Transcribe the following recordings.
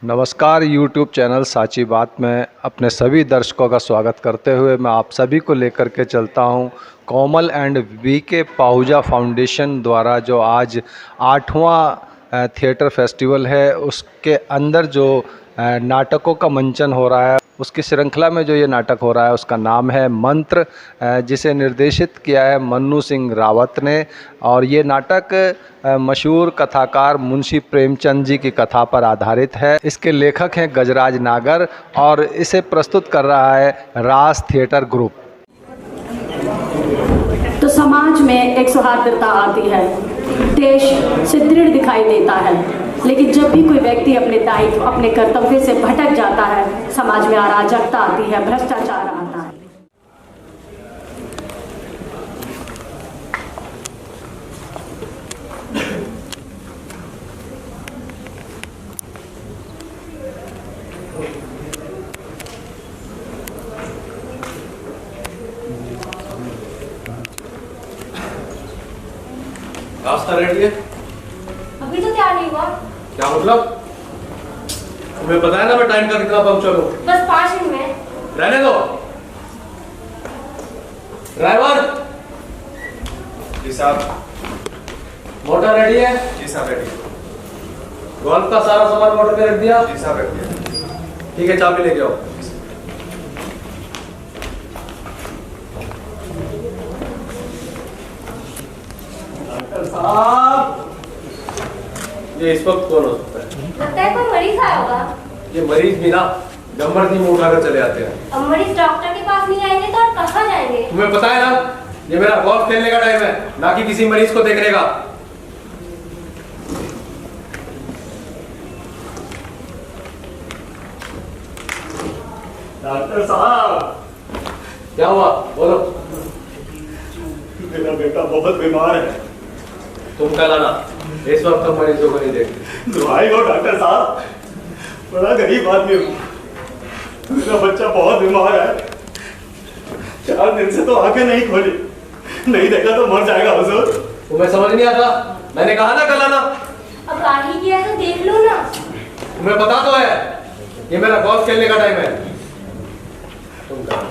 नमस्कार YouTube channel साची बात में अपने सभी दर्शकों का स्वागत करते हुए मैं आप सभी को लेकर के चलता हूं कोमल एंड वीके पाहुजा फाउंडेशन द्वारा जो आज 8वां थिएटर फेस्टिवल है उसके अंदर जो नाटकों का मंचन हो रहा है, उसकी श्रृंखला में जो ये नाटक हो रहा है उसका नाम है मंत्र, जिसे निर्देशित किया है मन्नू सिंह रावत ने। और ये नाटक मशहूर कथाकार मुंशी प्रेमचंद जी की कथा पर आधारित है। इसके लेखक हैं गजराज नागर और इसे प्रस्तुत कर रहा है रास थिएटर ग्रुप। तो समाज में एक सौहार्दता आती है, देश सुदृढ़ दिखाई देता है, लेकिन जब भी कोई व्यक्ति अपने दायित्व अपने कर्तव्य से भटक जाता है, समाज में अराजकता आती है, भ्रष्टाचार आता है। रास्ता रेडी है? अभी तो तैयार नहीं हुआ। क्या मतलब? तुम्हें पता है ना मैं टाइम का कितना पंक्चर हूँ। बस 5 मिनट में। रहने दो। ड्राइवर जी साहब, मोटर रेडी है? जी साहब रेडी है। गोल्फ का सारा सामान मोटर पे रख दिया? जी साहब रख दिया। ठीक है, चाबी लेके आओ। डॉक्टर साहब, ये इस वक्त कौन हो सकता है? लगता है कोई मरीज आया होगा। ये मरीज भी ना गमर्दी में उठाकर चले आते हैं। अब मरीज डॉक्टर के पास नहीं आएंगे तो और कहाँ जाएंगे? तुम्हें पता है ना, ये मेरा गोल्फ खेलने का टाइम है, ना कि किसी मरीज को देखने का। डॉक्टर साहब, क्या हुआ? बोलो। मेरा बेटा बहुत बीमार है। तुम कल आना, इस वक्त हम मरीजों को नहीं देखते। दवाई हो डॉक्टर साहब, बड़ा गरीब आदमी हूँ, मेरा बच्चा बहुत बीमार है। 4 दिन से तो आंखें नहीं खोली, नहीं देखा तो मर जाएगा हुजूर। तुम्हें समझ नहीं आता? मैंने कहा ना कल आना। अब आ ही गया तो देख लो ना। तुम्हें पता तो है ये मेरा गोल्फ खेलने का टाइम है। तुम कहा?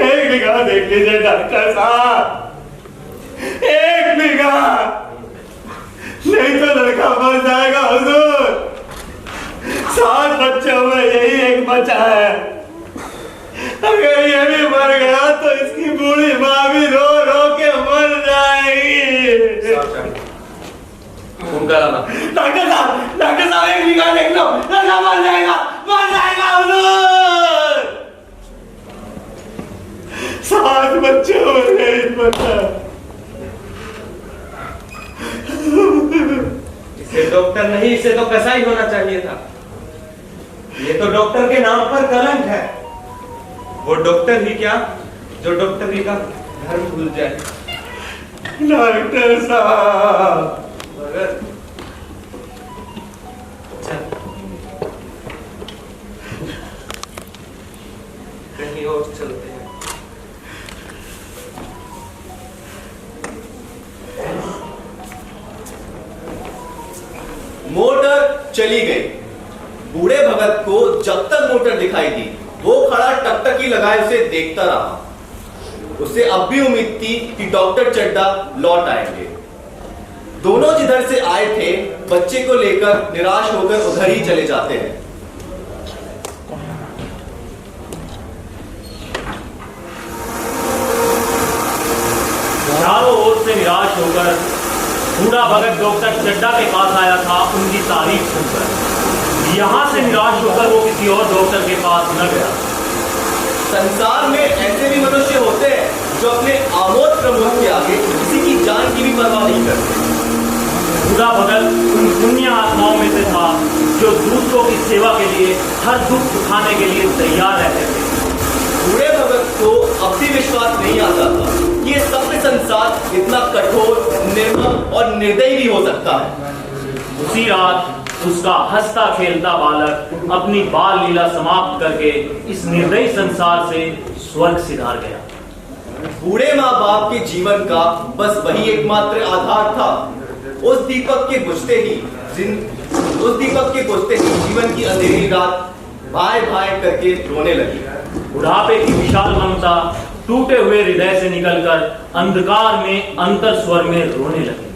एक निगाह देख लीजिए डॉक्टर साहब, एक निगाह, नहीं तो लड़का मर जाएगा हुजूर। 7 बच्चों में यही एक बचा है, अगर ये भी मर गया तो इसकी बूढ़ी माँ भी रो रो के मर जाएगी। तुम कल आना। डॉक्टर साहब एक निगाह देख लो, लड़का मर जाएगा हुजूर। 7 बच्चों में यही बचा। इसे डॉक्टर नहीं, इसे तो कसाई होना चाहिए था। ये तो डॉक्टर के नाम पर कलंक है। वो डॉक्टर ही क्या, जो डॉक्टरी का धर्म भूल जाए। डॉक्टर साहब, चल कहीं और चलते हैं। मोटर चली गई। बूढ़े भगत को जब तक मोटर दिखाई दी, वो खड़ा टकटकी लगाए उसे देखता रहा। उसे अब भी उम्मीद थी कि डॉक्टर चड्डा लौट आएंगे। दोनों जिधर से आए थे, बच्चे को लेकर निराश होकर उधर ही चले जाते हैं। चारों ओर से निराश होकर बूढ़ा भगत डॉक्टर चड्डा के पास आया था उनकी तारीफ सुनकर। यहाँ से निराश होकर वो किसी और डॉक्टर के पास न गया। संसार में ऐसे भी मनुष्य होते हैं जो अपने आमोद प्रमोद के आगे किसी की जान की भी परवाह नहीं करते। बूढ़ा भगत उन पुण्य आत्माओं में से था जो दूसरों की सेवा के लिए हर दुख उठाने के लिए तैयार रहते थे। बूढ़े भगत को अब भी विश्वास नहीं आता था कि ये सभ्य संसार इतना कठोर, निर्मम और निर्दयी भी हो सकता है। उसी रात उसका हंसता खेलता बालक अपनी बाल लीला समाप्त करके इस निर्दयी संसार से स्वर्ग सिधार गया। बूढ़े माँ बाप के जीवन का बस वही एकमात्र आधार था। उस दीपक के बुझते ही उस दीपक के बुझते ही जीवन की अंधेरी रात भाई भाई करके रोने लगी। बुढ़ापे की विशाल ममता टूटे हुए हृदय से निकलकर अंधकार में अंतर स्वर में रोने लगे।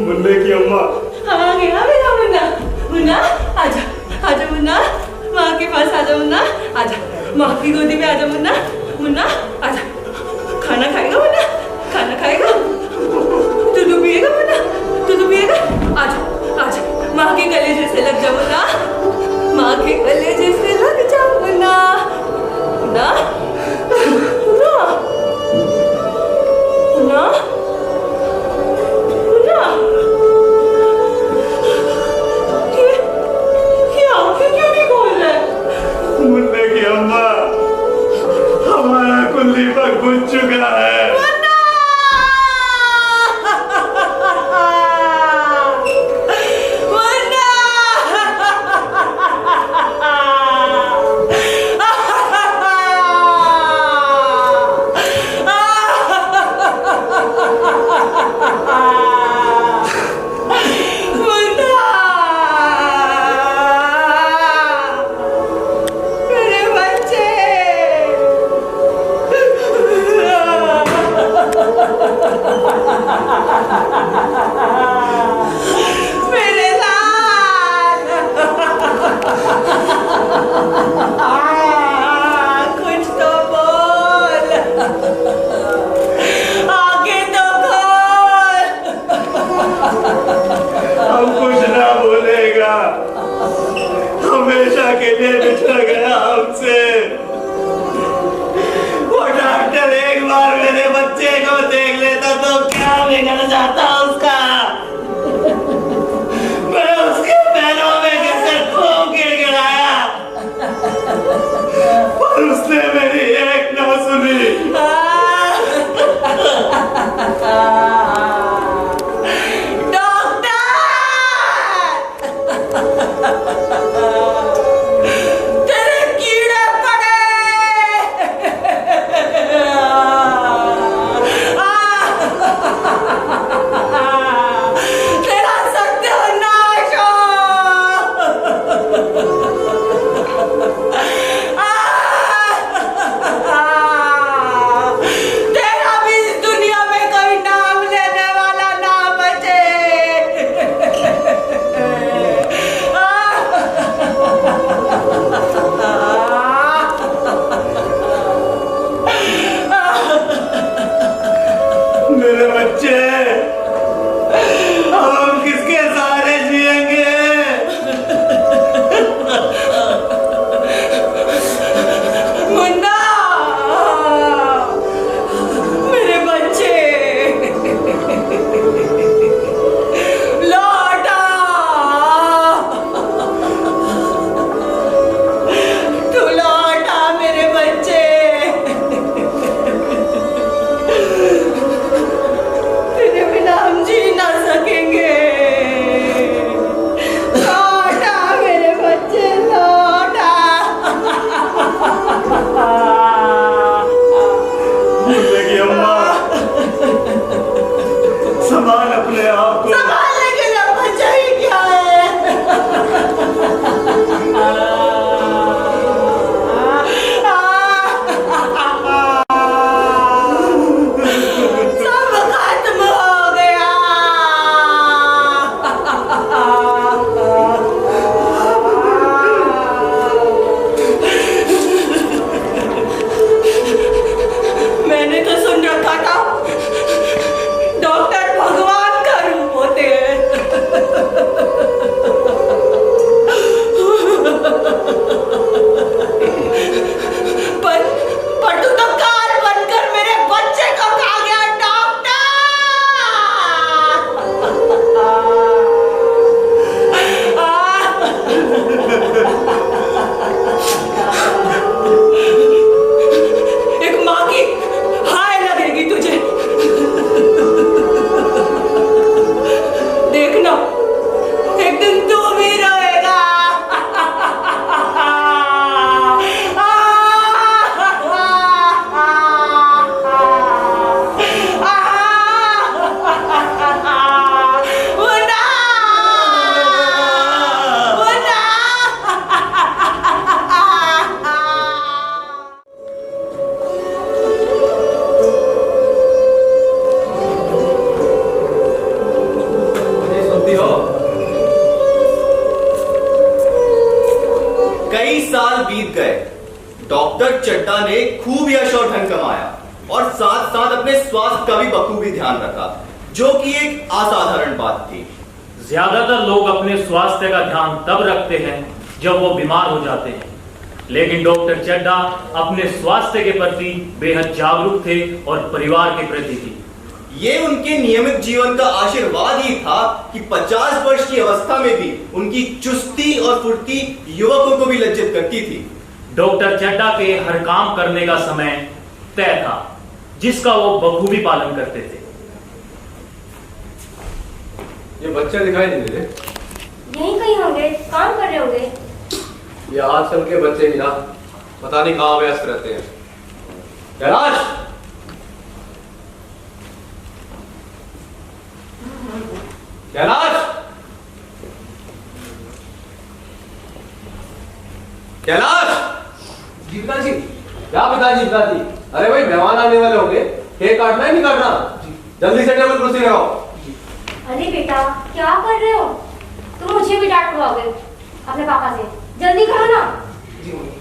मुन्ने की अम्मा आ गया मेरा मुन्ना। मुन्ना आजा, आजा मुन्ना, माँ के पास आजा मुन्ना, आजा माँ की गोदी में आजा मुन्ना। मुन्ना आजा, खाना खाएगा मुन्ना, खाना खाएगा, दूध पिएगा मुन्ना, दूध पिएगा। आजा आजा, माँ के गले जैसे लग जा मुन्ना, माँ के गले जैसे लग जा मुन्ना। मुन्ना मुन्ना मुन्ना मुन्ने की अम्मा, हमारा कुल्ली पर बुझ चुका है। हमेशा के लिए बिछड़ गया हमसे। वो डॉक्टर एक बार मेरे बच्चे को देख लेता तो क्या बिगड़ जाता उसका। मैं उसके पैरों में गिरकर खूब गिड़गिड़ाया, पर उसने मेरी एक न सुनी। Ah! चड्ढा ने खूब यश और धन कमाया और साथ साथ अपने स्वास्थ्य का भी बखूबी ध्यान रखा, जो कि एक असाधारण बात थी। ज्यादातर लोग अपने स्वास्थ्य का ध्यान तब रखते हैं जब वो बीमार हो जाते हैं, लेकिन डॉक्टर चड्ढा अपने स्वास्थ्य के प्रति बेहद जागरूक थे और परिवार के प्रति भी। ये उनके नियमित जीवन का आशीर्वाद ही था कि 50 वर्ष की अवस्था में भी उनकी चुस्ती और फुर्ती युवकों को भी लज्जित करती थी। डॉक्टर चड्ढा के हर काम करने का समय तय था, जिसका वो बखूबी पालन करते थे। ये बच्चे दिखाई नहीं दे रहे। यहीं कहीं होंगे, काम कर रहे होंगे। ये आजकल के बच्चे ही ना, पता नहीं कहाँ व्यस्त रहते हैं। कैलाश, कैलाश, कैलाश। जी पिताजी। क्या पिताजी पिताजी? अरे भाई मेहमान आने वाले होंगे, केक काटना है नहीं काटना? जल्दी से टेबल कुर्सी लगाओ। अरे बेटा, क्या कर रहे हो? तुम मुझे भी डांट पड़ोगे अपने पापा से। जल्दी करो ना। जी मम्मी।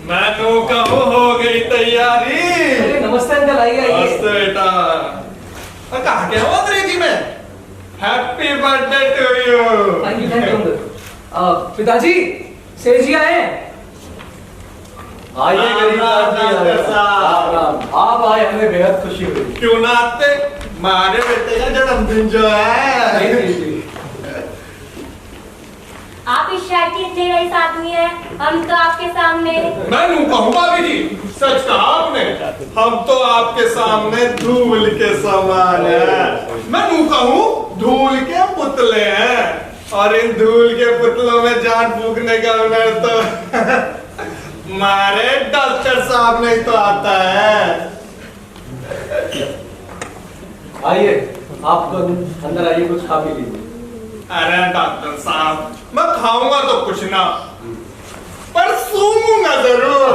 मैं तो कहूँ हो गई तैयारी। अरे नमस्ते अंकल, आइए आइए। नमस्ते बेटा। कहा क्या हुआ अंग्रेजी में? Happy birthday to you. Thank you uncle. पिताजी, सेठ जी आए हैं। आइए गरीब डॉक्टर साहब। आप आए, हमें बेहद खुशी हुई। क्यों ना आते? हमारे बेटे का जन्मदिन जो है। जी जी। आप इस शहर के इतने रईस आदमी हैं, हम तो आपके सामने। मैं नू कहूँ भाभी जी, सच कहा आपने। हम तो आपके सामने धूल के समान हैं। मैं नू कहूँ धूल के पुतले हैं, और इन धूल के पुतलों में जान फूकने का हुनर तो हमारे डॉक्टर साहब में तो आता है। आइए, आप अंदर आइए, कुछ खा पी लीजिए। अरे डॉक्टर साहब, मैं खाऊंगा तो कुछ ना, पर सूंघूंगा जरूर।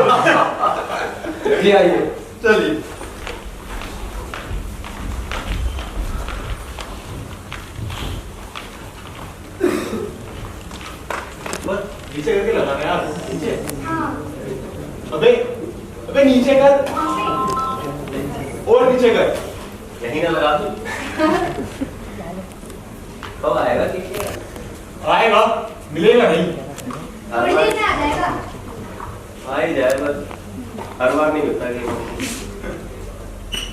जी आइए। चलिए। नीचे करके लगाना यार, नीचे। हाँ। अबे अबे नीचे कर, और नीचे कर। यहीं ना लगा दूं? कब आएगा? आएगा, मिलेगा नहीं। थोड़ी देर में आ जाएगा। आ ही जाए, बस हर बार नहीं होता कि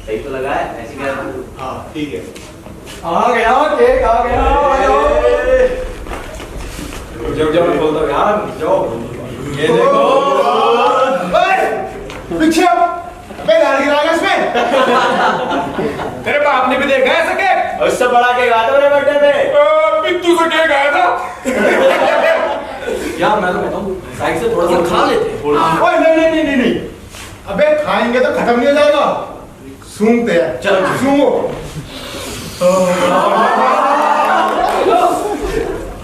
सही तो लगा है, ऐसी क्या? हाँ ठीक है। आ गया केक, आ गया। जब जब मैं बोलता हूँ यार जाओ, ये देखो। पीछे मैं गाड़ी गिराएगा इसमें। तेरे बाप ने भी देखा है ऐसा केक? उससे बड़ा केक आता है मेरे बर्थडे पे। पिट्टू से केक आया था। यार मैं तो कहता हूँ साइड से थोड़ा सा खा लेते। ओए नहीं। अबे खाएंगे तो खत्म नहीं हो जाएगा। सूंघते हैं, चलो सूंघो।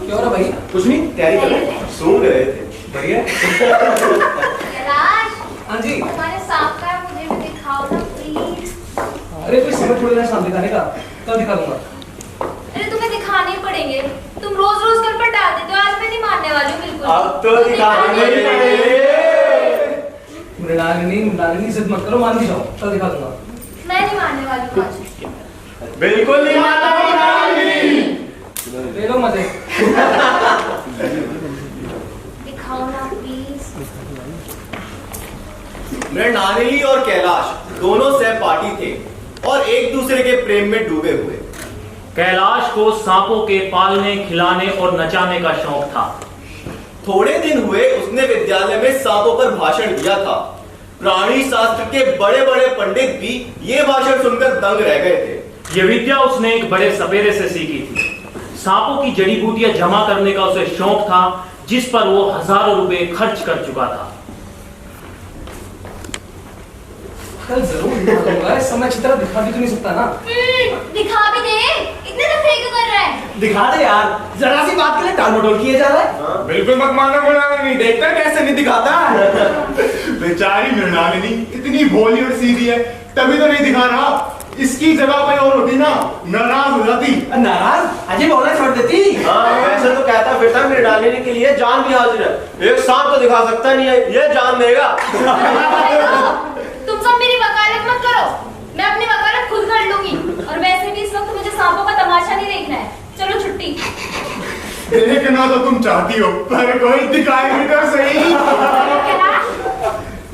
क्या हो रहा भाई? कुछ नहीं, तैयारी कर रहे हैं। सूंघ रहे थे। बढ़िया। कैलाश, हाँ जी। तुम्हारे सांप का है, मुझे भी दिखाओ ना प्लीज। अरे कोई समय थोड़ी ना सामने दिखाने का, कल दिखा दूंगा। अरे तुम्हें दिखाने ही पड़ेंगे, तुम रोज रोज कर पर डाल देते हो। आज मैं नहीं मानने वाली हूँ बिल्कुल। अब तो तुम दिखाने ही पड़ेंगे। मृणालिनी जिद मत करो, मान भी जाओ, कल दिखा दूंगा। मैं नहीं मानने वाली हूँ आज। बिल्कुल नहीं मानता ले लो मजे। दिखाओ ना प्लीज। मृणालिनी और कैलाश दोनों सहपाठी थे और एक दूसरे के प्रेम में डूबे हुए। कैलाश को सांपों के पालने, खिलाने और नचाने का शौक था। थोड़े दिन हुए उसने विद्यालय में सांपों पर भाषण दिया था। प्राणी शास्त्र के बड़े बड़े पंडित भी ये भाषण सुनकर दंग रह गए थे। ये विद्या उसने एक बड़े सपेरे से सीखी थी। सांपों की जड़ी बूटियां जमा करने का उसे शौक था, जिस पर वो हजारों रुपए खर्च कर चुका था। कल जरूर दिखाऊंगा, इस समय अच्छी तरह दिखा भी तो नहीं सकता ना। दिखा भी दे, इतने नखरे क्यों कर रहा है? दिखा दे यार, जरा सी बात के लिए टाल मटोल किए जा रहा है। बिल्कुल मत मानो मृणालिनी, देखता है कैसे नहीं दिखाता। बेचारी मृणालिनी इतनी भोली और सीधी है, तभी तो नहीं दिखा रहा। इसकी जगह पे और होती ना, नाराज हो जाती। नाराज? अजय बोलना छोड़ देती। वैसे तो कहता फिरता मृणालिनी के लिए जान भी हाजिर है। एक सांप तो दिखा सकता नहीं है, ये जान देगा। तुम सब मेरी वकालत मत करो, मैं अपनी वकालत खुद कर लूंगी। और वैसे भी इस वक्त मुझे सांपों का तमाशा नहीं देखना है। चलो छुट्टी। देखना तो तुम चाहती हो, पर कोई दिखाएगी तो सही।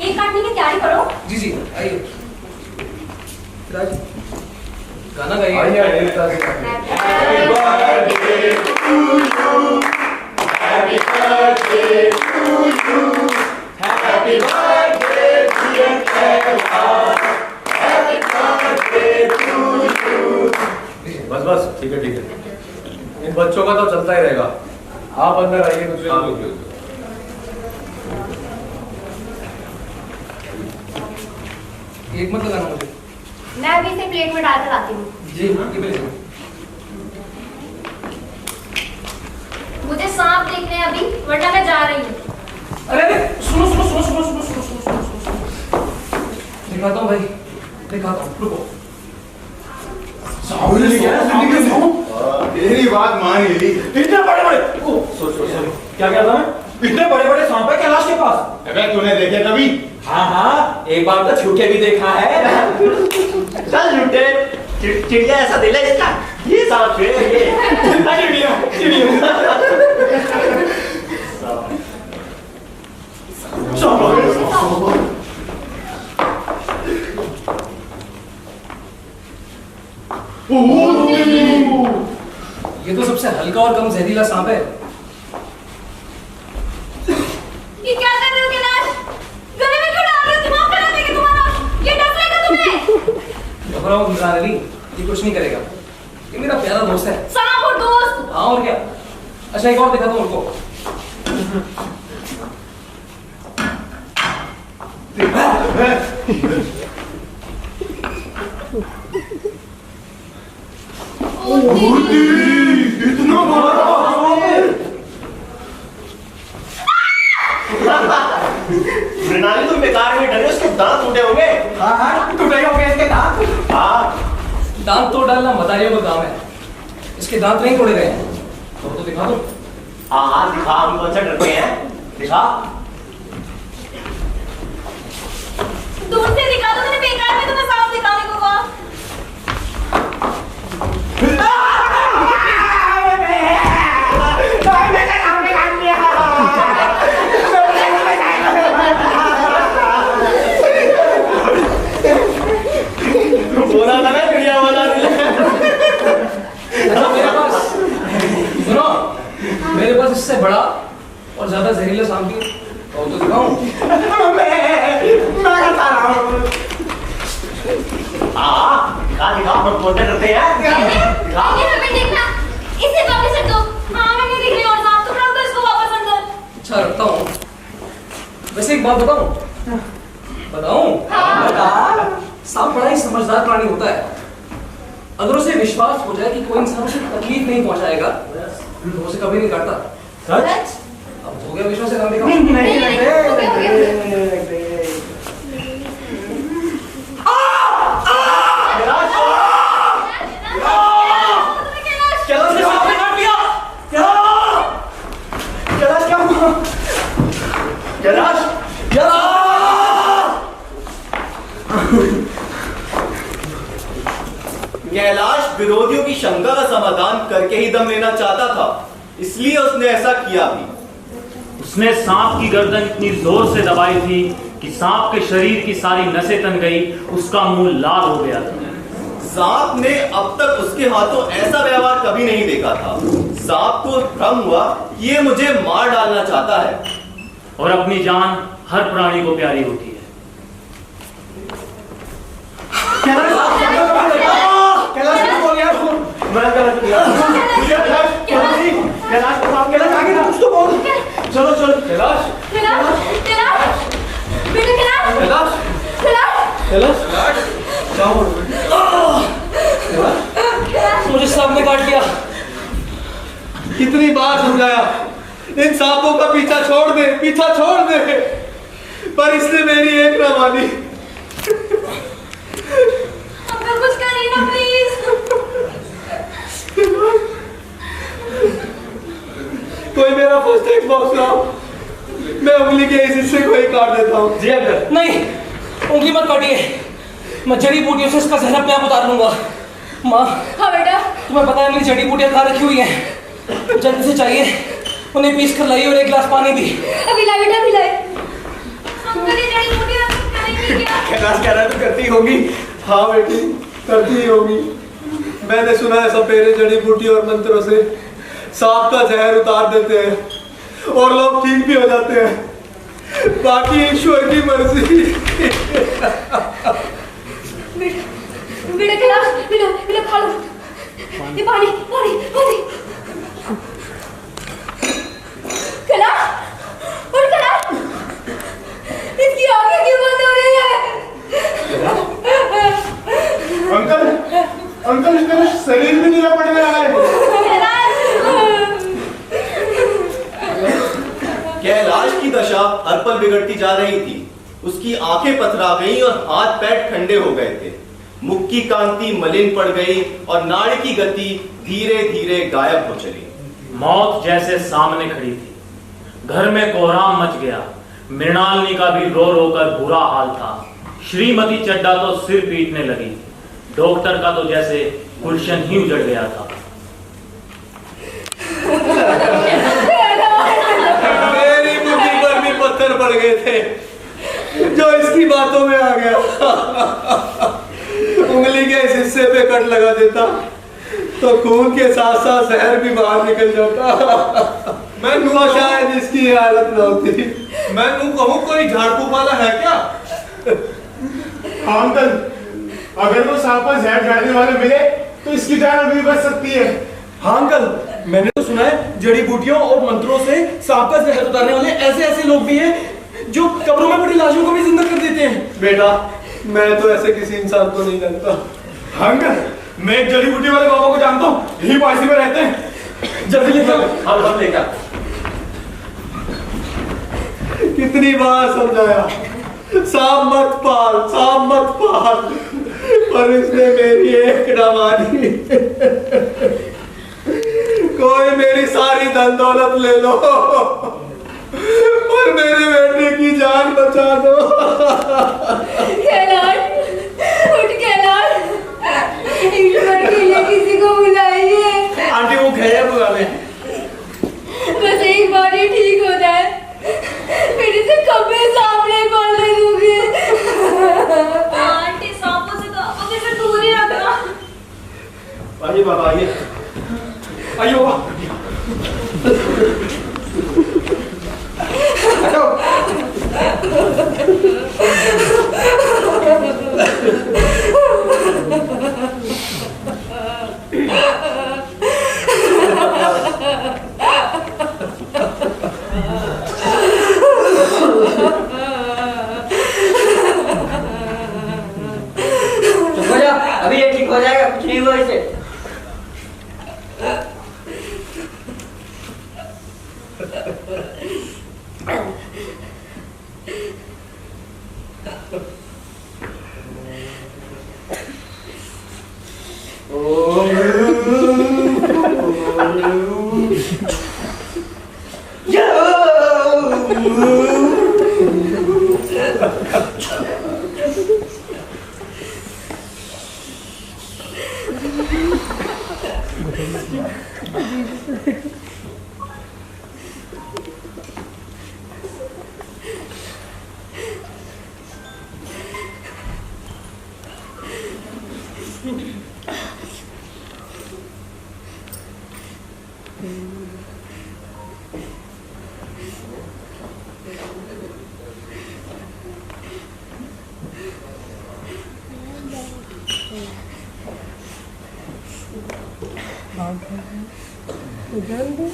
ये काटने की तैयारी करो। जी जी, आइए। राज, गाना गाइए। बस बस, ठीक है ठीक है। इन बच्चों का तो चलता ही रहेगा। आप अंदर आइए, दूसरे एक मत लगाना मुझे। मैं अभी इसे प्लेट में डाल कर आती हूँ। जी हाँ, ये मेरे। मुझे सांप देखने हैं अभी, वरना मैं जा रही हूँ। अरे अरे, सुनो सुनो सुनो सुनो सुनो सुनो सुनो सुनो सुनो। दिखाता हूँ भाई, दिखाता हूँ, रुको। तेरी बात मान ली। इतने बड़े बड़े, क्या कहता मैं? इतने बड़े बड़े सांप है कैलाश के पास। अबे तूने देखे कभी? हाँ हाँ, एक बार तो छूके भी देखा है। चल झूठे, चिड़िया ऐसा दिल है इसका। ये सांप है ये। ये तो सबसे हल्का और कम जहरीला सांप है। ये क्या कर रहे हो कैलाश? गले में क्यों डाल रहे हो? दिमाग खराब है क्या तुम्हारा? ये डस लेगा तुम्हें। घबराओ मृणालिनी, ये कुछ नहीं करेगा। ये मेरा प्यारा दोस्त है। सांप और दोस्त? हाँ और क्या। अच्छा एक और दिखाता हूँ उनको। इतना बड़ा। मृणालिनी तुम बेकार में डरे, उसके दांत टूटे होंगे। हाँ हाँ, टूटे होंगे इसके दांत। हाँ, दांत तोड़ डालना मदारियों का काम है। इसके दांत नहीं तोड़े गए हैं। तो दिखा दो। हाँ दिखा, हम कौन सा डरते हैं, दिखा। दूर से दिखा दो, मैंने बेकार में तुम्हें सांप दिखाने को कहा। बोला था ना चिड़िया वाला। मेरे पास सुनो, मेरे पास इससे बड़ा और ज्यादा जहरीला सांप भी तो दिखाऊं। दिखा, हम कौन सा डरते हैं। दिखा। ये हमें देखना, इसे वापस रख दो। हाँ मैं नहीं दिख रही और सांप, तुम रख दो इसको वापस अंदर। अच्छा रखता हूँ। वैसे एक बात बताऊं? बताऊं? हाँ। सांप बड़ा ही समझदार प्राणी होता है। अगर उसे विश्वास हो जाए कि कोई इंसान उसे तकलीफ नहीं पहुंचाएगा, तो उसे कभी नहीं काटता। सच? अब हो गया विश्वास है, दिखाओ। कैलाश विरोधियों की शंका का समाधान करके ही दम लेना चाहता था, इसलिए उसने ऐसा किया भी। उसने सांप की गर्दन इतनी जोर से दबाई थी कि सांप के शरीर की सारी नसें तन गई, उसका मुंह लाल हो गया था। सांप ने अब तक उसके हाथों ऐसा व्यवहार कभी नहीं देखा था। सांप को भ्रम हुआ कि ये मुझे मार डालना चाहता है, और अपनी जान हर प्राणी को प्यारी होती है। कैलाश कैलाश आगे तो कुछ तो बोल। चलो चलो कैलाश कैलाश कैलाश बेटा कैलाश कैलाश कैलाश कैलाश क्या हो मुझे सांप ने काट लिया। कितनी बार समझाया इन सांपों का पीछा छोड़ दे, पर इसने मेरी एक ना मानी। अंकल कुछ करिए ना प्लीज। कोई मेरा फर्स्ट एड बॉक्स लाओ, मैं उंगली के इस हिस्से को ही काट देता हूँ। जी अंकल। नहीं, उंगली मत काटिए, मैं जड़ी बूटियों से इसका जहर अपने आप उतार लूंगा। माँ। हाँ बेटा। तुम्हें पता है मेरी जड़ी बूटियां कहाँ रखी हुई हैं? जल्दी से चाहिए, उन्हें पीस कर लाइए और एक गिलास पानी भी। अभी ला बेटा, अभी लाए। अंकल ये जड़ी बूटियां करेंगे क्या? कैलाश कह रहा है तो करती होगी। हाँ बेटी, करती ही होगी। मैंने सुना है सपेरे जड़ी बूटी और मंत्रों से सांप का जहर उतार देते हैं और लोग ठीक भी हो जाते हैं। बाकी ईश्वर की मर्जी। बेटा कैलाश, बेटा खा लो ये पानी। कैलाश, और कैलाश, इसकी आंखें क्यों बंद हो रही है? अंकल इसका शरीर भी नीला पड़ने लगा है। कैलाश की दशा हर पल बिगड़ती जा रही थी। उसकी आंखें पथरा गईं और हाथ पैर ठंडे हो गए थे। मुख की कांति मलिन पड़ गई और नाड़ी की गति धीरे धीरे गायब हो चली। मौत जैसे सामने खड़ी थी। घर में कोहराम मच गया। मृणालिनी का भी रो रो कर बुरा हाल था। श्रीमती चड्डा तो सिर पीटने लगी। डॉक्टर का तो जैसे गुलशन ही उजड़ गया था। मेरी मुट्ठी पर भी पत्थर पड़ गए थे जो इसकी बातों में आ गया। उंगली के इस हिस्से पे कट लगा देता तो खून के साथ साथ जहर भी बाहर निकल जाता। मैं तो शायद इसकी हालत न होती। मैं तू कहूँ कोई झाड़ फूक वाला है क्या? हाँ अंकल, अगर वो सांप पर जहर झाड़ने वाले मिले तो इसकी जान अभी बच सकती है। हाँ अंकल, मैंने तो सुना है जड़ी बूटियों और मंत्रों से सांप का जहर उतारने वाले ऐसे लोग भी हैं जो कब्रों में पड़ी लाशों को भी जिंदा कर देते हैं। बेटा, मैं तो ऐसे किसी इंसान को नहीं जानता। हाँ अंकल, मैं एक जड़ी बूटी वाले बाबा को जानता हूँ, यही पासी में रहते हैं। जल्दी लेकर हम लेकर। कितनी बार समझाया सांप मत पाल, पर इसने मेरी एक न मानी। कोई मेरी सारी धन दौलत ले लो पर मेरे बेटे की जान बचा दो। कैलाश, उठ कैलाश, ईश्वर के लिए किसी को बुलाइए। आंटी वो गया बुलाने। बस एक बार ही ठीक हो जाए, मेरे से कभी सामने बोलने दूंगी। आंटी सांपों से तो आपको कैसे दूर ही रखना। आइए बाबा, आइए बाबा। अभी ये ठीक हो जाएगा, कुछ नहीं हुआ इसे। जल्दी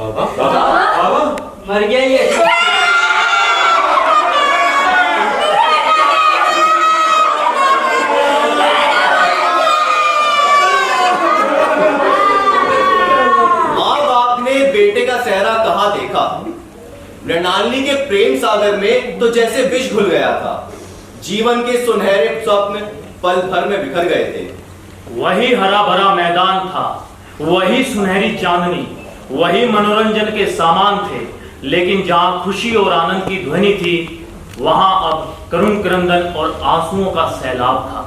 बाबा बाबा मर गया ये। माँ बाप ने बेटे का सेहरा कहाँ देखा। मृणालिनी के प्रेम सागर में तो जैसे विष घुल गया था। जीवन के सुनहरे स्वप्न पल भर में बिखर गए थे। वही हरा भरा मैदान था, वही सुनहरी चांदनी, वही मनोरंजन के सामान थे, लेकिन जहां खुशी और आनंद की ध्वनि थी वहां अब करुण क्रंदन और आंसुओं का सैलाब था।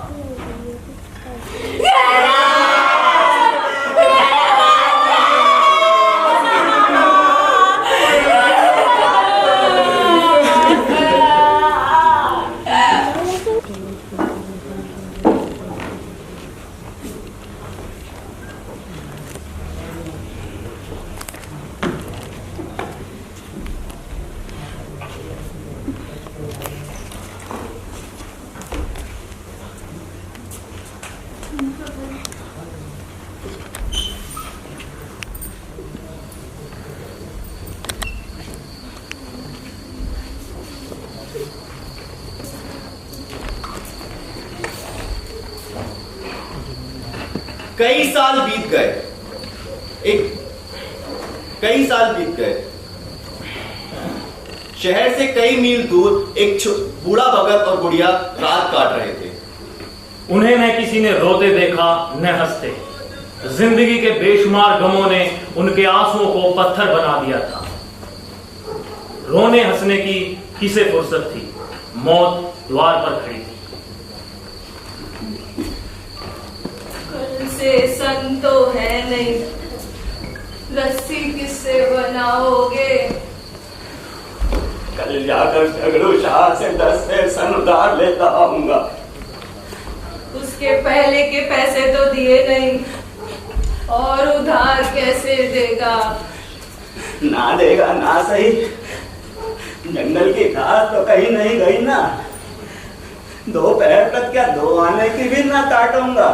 कई साल बीत गए। शहर से कई मील दूर एक बूढ़ा भगत और बुढ़िया रात काट रहे थे। उन्हें न किसी ने रोते देखा न हंसते। जिंदगी के बेशुमार गमों ने उनके आंसुओं को पत्थर बना दिया था। रोने हंसने की किसे फुर्सत थी। मौत द्वार पर खड़ी थी। कल से सन तो है नहीं, रस्सी किससे बनाओगे। कल जाकर झगड़ू शाह से 10 सन उधार लेता आऊंगा। उसके पहले के पैसे तो दिए नहीं, और उधार कैसे देगा। ना देगा ना सही, जंगल की घास तो कहीं नहीं गई ना। 2 पैर तक क्या 2 आने की भी ना काटूंगा।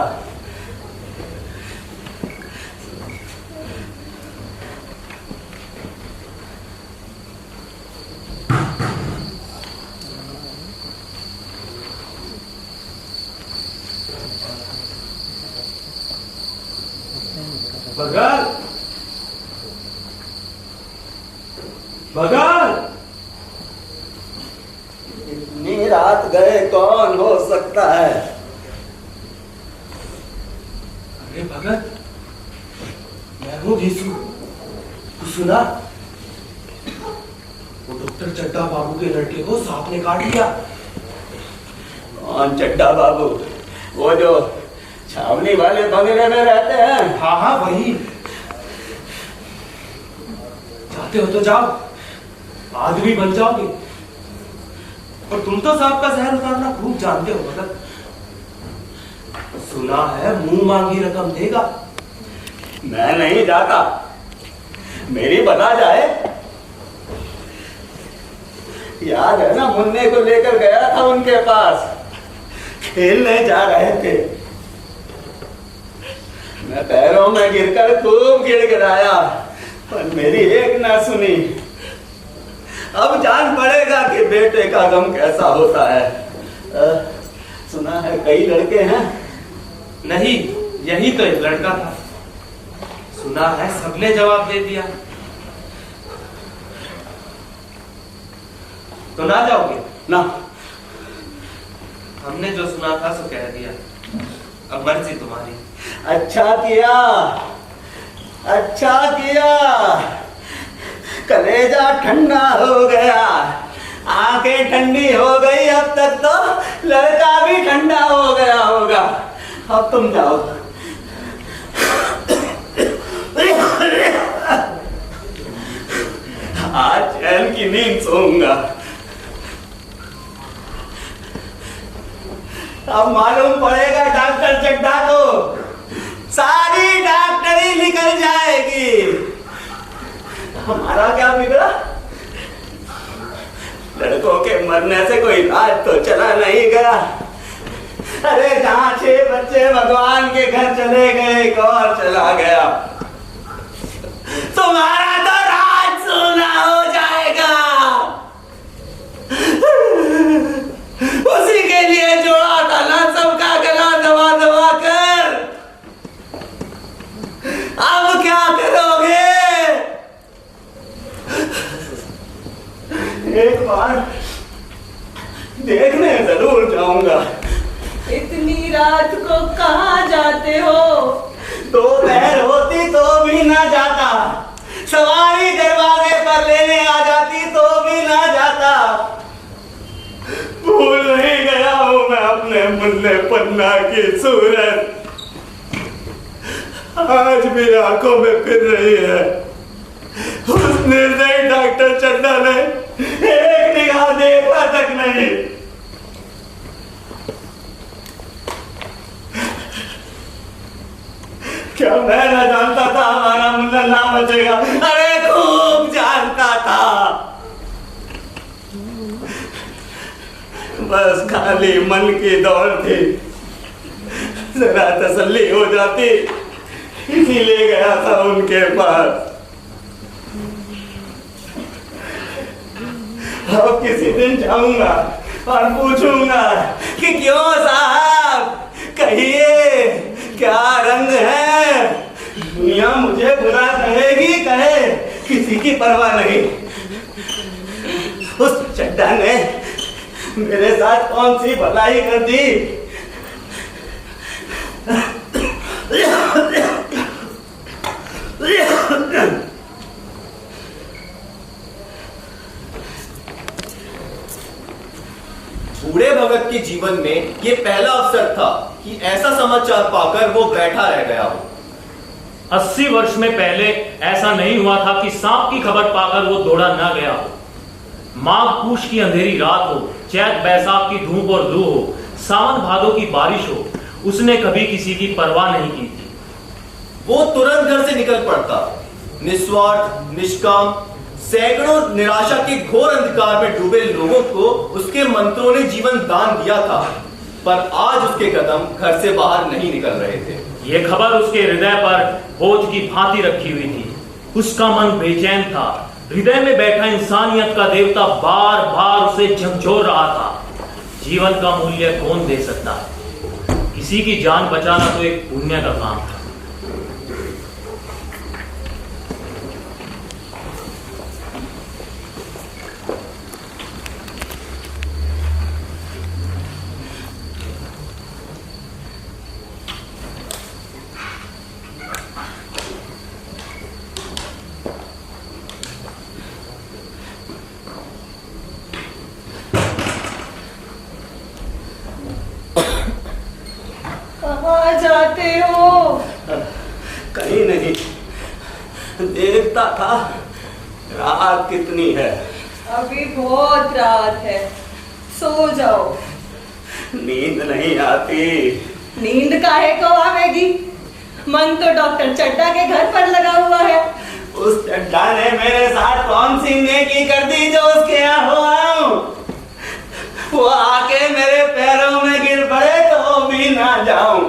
भगत भगत, इतनी रात गए कौन हो सकता है। अरे भगत, मैं हूं घीसू। तू सुना, वो डॉक्टर चड्डा बाबू के लड़के को सांप ने काट लिया। कौन चड्डा बाबू? वो जो छावनी वाले बंगले में रहते हैं? हाँ हाँ वही। चाहते हो तो जाओ, आदमी बन जाओगे। और तुम तो सांप का जहर उतारना खूब जानते हो भगत। सुना है मुंह मांगी रकम देगा। मैं नहीं जाता, मेरी बता जाए। याद है ना, मुन्ने को लेकर गया था उनके पास, खेलने जा रहे थे। मैं पैरों में गिरकर खूब गिड़गिड़ाया, पर मेरी एक ना सुनी। अब जान पड़ेगा कि बेटे का गम कैसा होता है। सुना है कई लड़के हैं? नहीं, यही तो एक लड़का था। सुना है सबने जवाब दे दिया। तो ना जाओगे? ना, हमने जो सुना था सो कह दिया। अब मर्जी तुम्हारी। अच्छा किया, अच्छा किया। कलेजा ठंडा हो गया, आंखें ठंडी हो गई। अब तक तो लड़का भी ठंडा हो गया होगा। अब तुम जाओ। आज चैन की नींद सोऊंगा। अब मालूम पड़ेगा डॉक्टर चड्डा को, सारी डॉक्टरी निकल जाएगी। हमारा क्या बिगड़ा? लड़कों के मरने से कोई राज तो चला नहीं गया। अरे जहां 6 बच्चे भगवान के घर चले गए, एक और चला गया। तुम्हारा तो बार देखने जरूर जाऊंगा। इतनी रात को कहाँ जाते हो? दोपहर होती तो भी ना जाता, सवारी दरवाजे पर लेने आ जाती तो भी ना जाता। भूल नहीं गया हूं मैं अपने मुन्ने पन्ना की सूरत, आज भी आंखों में फिर रही है। उस निर्दयी डॉक्टर चड्डा ने एक निगाह देखा तक नहीं। क्या मैं न जानता था हमारा मुन्ना ना बचेगा? अरे खूब जानता था, बस खाली मन की दौड़ थी। जरा तसल्ली हो जाती इसीलिए गया था उनके पास। अब किसी दिन जाऊंगा और पूछूंगा कि क्यों साहब, कहिए क्या रंग है? दुनिया मुझे बुरा कहेगी, कहे, किसी की परवाह नहीं। उस चड्डा ने मेरे साथ कौन सी भलाई कर दी? बूढ़े भगत के जीवन में ये पहला अवसर था कि ऐसा समाचार पाकर वो बैठा रह गया हो। 80 वर्ष में पहले ऐसा नहीं हुआ था कि सांप की खबर पाकर वो दौड़ा ना गया हो। माघ पूष की अंधेरी रात हो, चैत बैसाख की धूप और लू हो, सावन भादों की बारिश हो, उसने कभी किसी की परवाह नहीं की थी। वो तुरंत घर से निकल पड़ता, निस्वार्थ, निष्काम, सैकड़ों निराशा के घोर अंधकार में डूबे लोगों को उसके मंत्रों ने जीवन दान दिया था, पर आज उसके कदम घर से बाहर नहीं निकल रहे थे। ये खबर उसके हृदय पर बोझ की भांति रखी हुई थी। उसका मन बेचैन था। हृदय में बैठा इंसानियत का देवता बार बार उसे झकझोर रहा था। जीवन का मूल्य कौन दे सकता है? किसी की जान बचाना तो एक पुण्य का काम था। कहाँ जाते हो? कहीं नहीं, देखता था रात कितनी है। अभी बहुत रात है, सो जाओ। नींद नहीं आती। नींद काहे को आवेगी? मन तो डॉक्टर चड्डा के घर पर लगा हुआ है। उस चड्डा ने मेरे साथ कौन सी नेकी कर दी जो उसके यहाँ हो आऊं? वो आके मेरे पैरों में गिर पड़े तो भी ना जाऊं।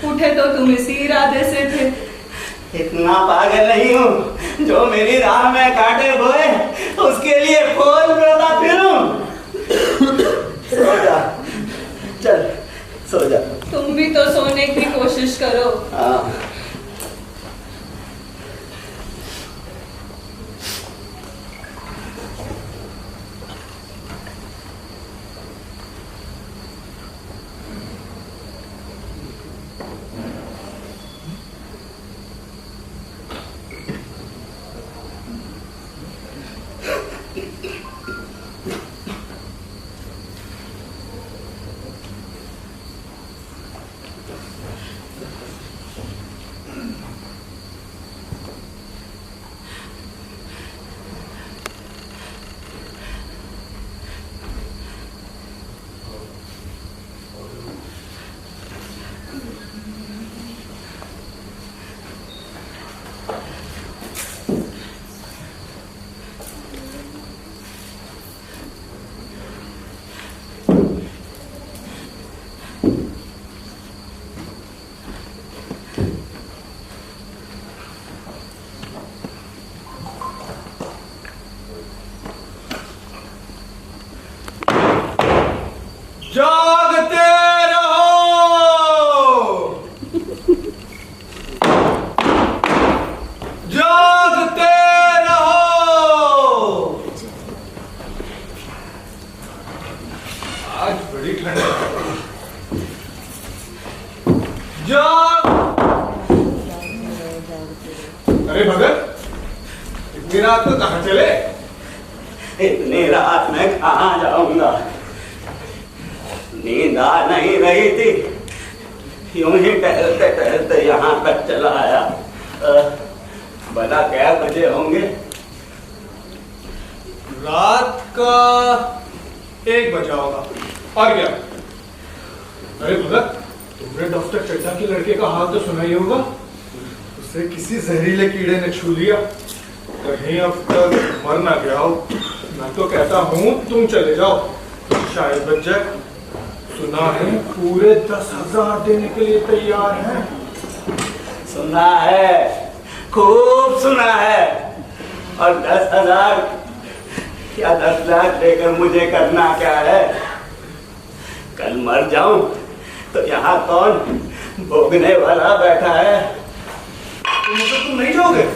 उठे तो तुम इसी इरादे से थे। इतना पागल नहीं हूँ जो मेरी राह में कांटे बोए उसके लिए फूल रोता फिरूं। सो जा, चल सो जा। तुम भी तो सोने की कोशिश करो। हाँ। जागते रहो, जागते रहो। जाग। अरे भगत, इतनी रात को कहाँ चले? इतनी रात में कहाँ जाऊंगा, नींद आ नहीं रही थी, यूं ही टहलते टहलते यहाँ तक चला आया। भला क्या बजे होंगे? रात का 1 बजा होगा। और क्या? अरे भगत, तुमने डॉक्टर चड्ढा के लड़के का हाल तो सुना ही होगा। उसे किसी जहरीले कीड़े ने छू लिया, कहीं अब तक मर ना गया हो। मैं तो कहता हूँ तुम चले जाओ, शायद बच जाए। सुना है पूरे 10,000 देने के लिए तैयार हैं। सुना है, खूब सुना है। और 10,000 या 10 लाख देकर मुझे करना क्या है? कल मर जाऊं तो यहाँ कौन भोगने वाला बैठा है? तुम नहीं जाओगे?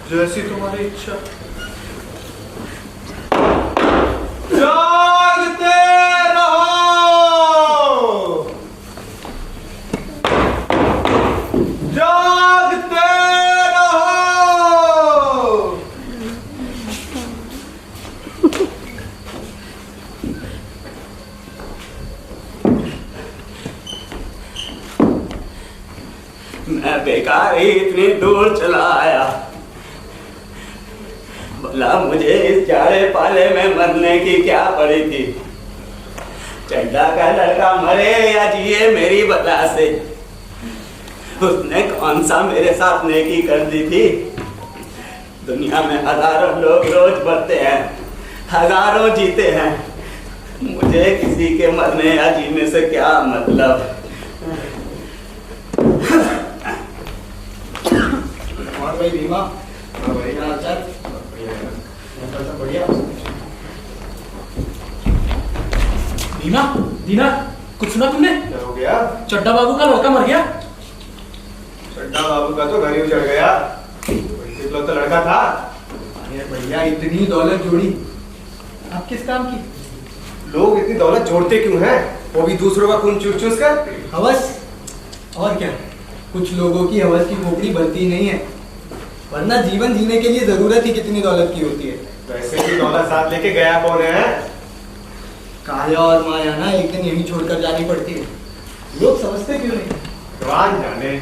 जैसी तुम्हारी इच्छा। जागते रहो, जागते रहो। मैं बेकार ही इतनी दूर चला आया। भला मुझे इस जाड़े पाले में मरने की क्या पड़ी थी? चड्ढा का लड़का मरे या जिए मेरी बला से, उसने कौन सा मेरे साथ नेकी कर दी थी? दुनिया में हजारों लोग रोज मरते हैं, हजारों जीते हैं, मुझे किसी के मरने या जीने से क्या मतलब? और भाई भीमा, बढ़िया हालचाल? बढ़िया। दीना, दीना, कुछ सुना तुमने? क्या हो गया? चड्ढा बाबू का लड़का मर गया। चड्ढा बाबू का तो घर ही उजड़ गया। तो लड़का था। अरे भैया, इतनी दौलत जोड़ी आप किस काम की? लोग इतनी दौलत जोड़ते क्यों हैं? वो भी दूसरों का खून चूस चूस कर। हवस, और क्या? कुछ लोगों की हवस की खोपड़ी बनती नहीं है, वरना जीवन जीने के लिए जरूरत ही कितनी दौलत की होती है। वैसे भी दौलत साथ लेके गया कौन है? काया और माया ना एक दिन यहीं छोड़कर जानी पड़ती है। लोग समझते क्यों नहीं? भगवान जाने।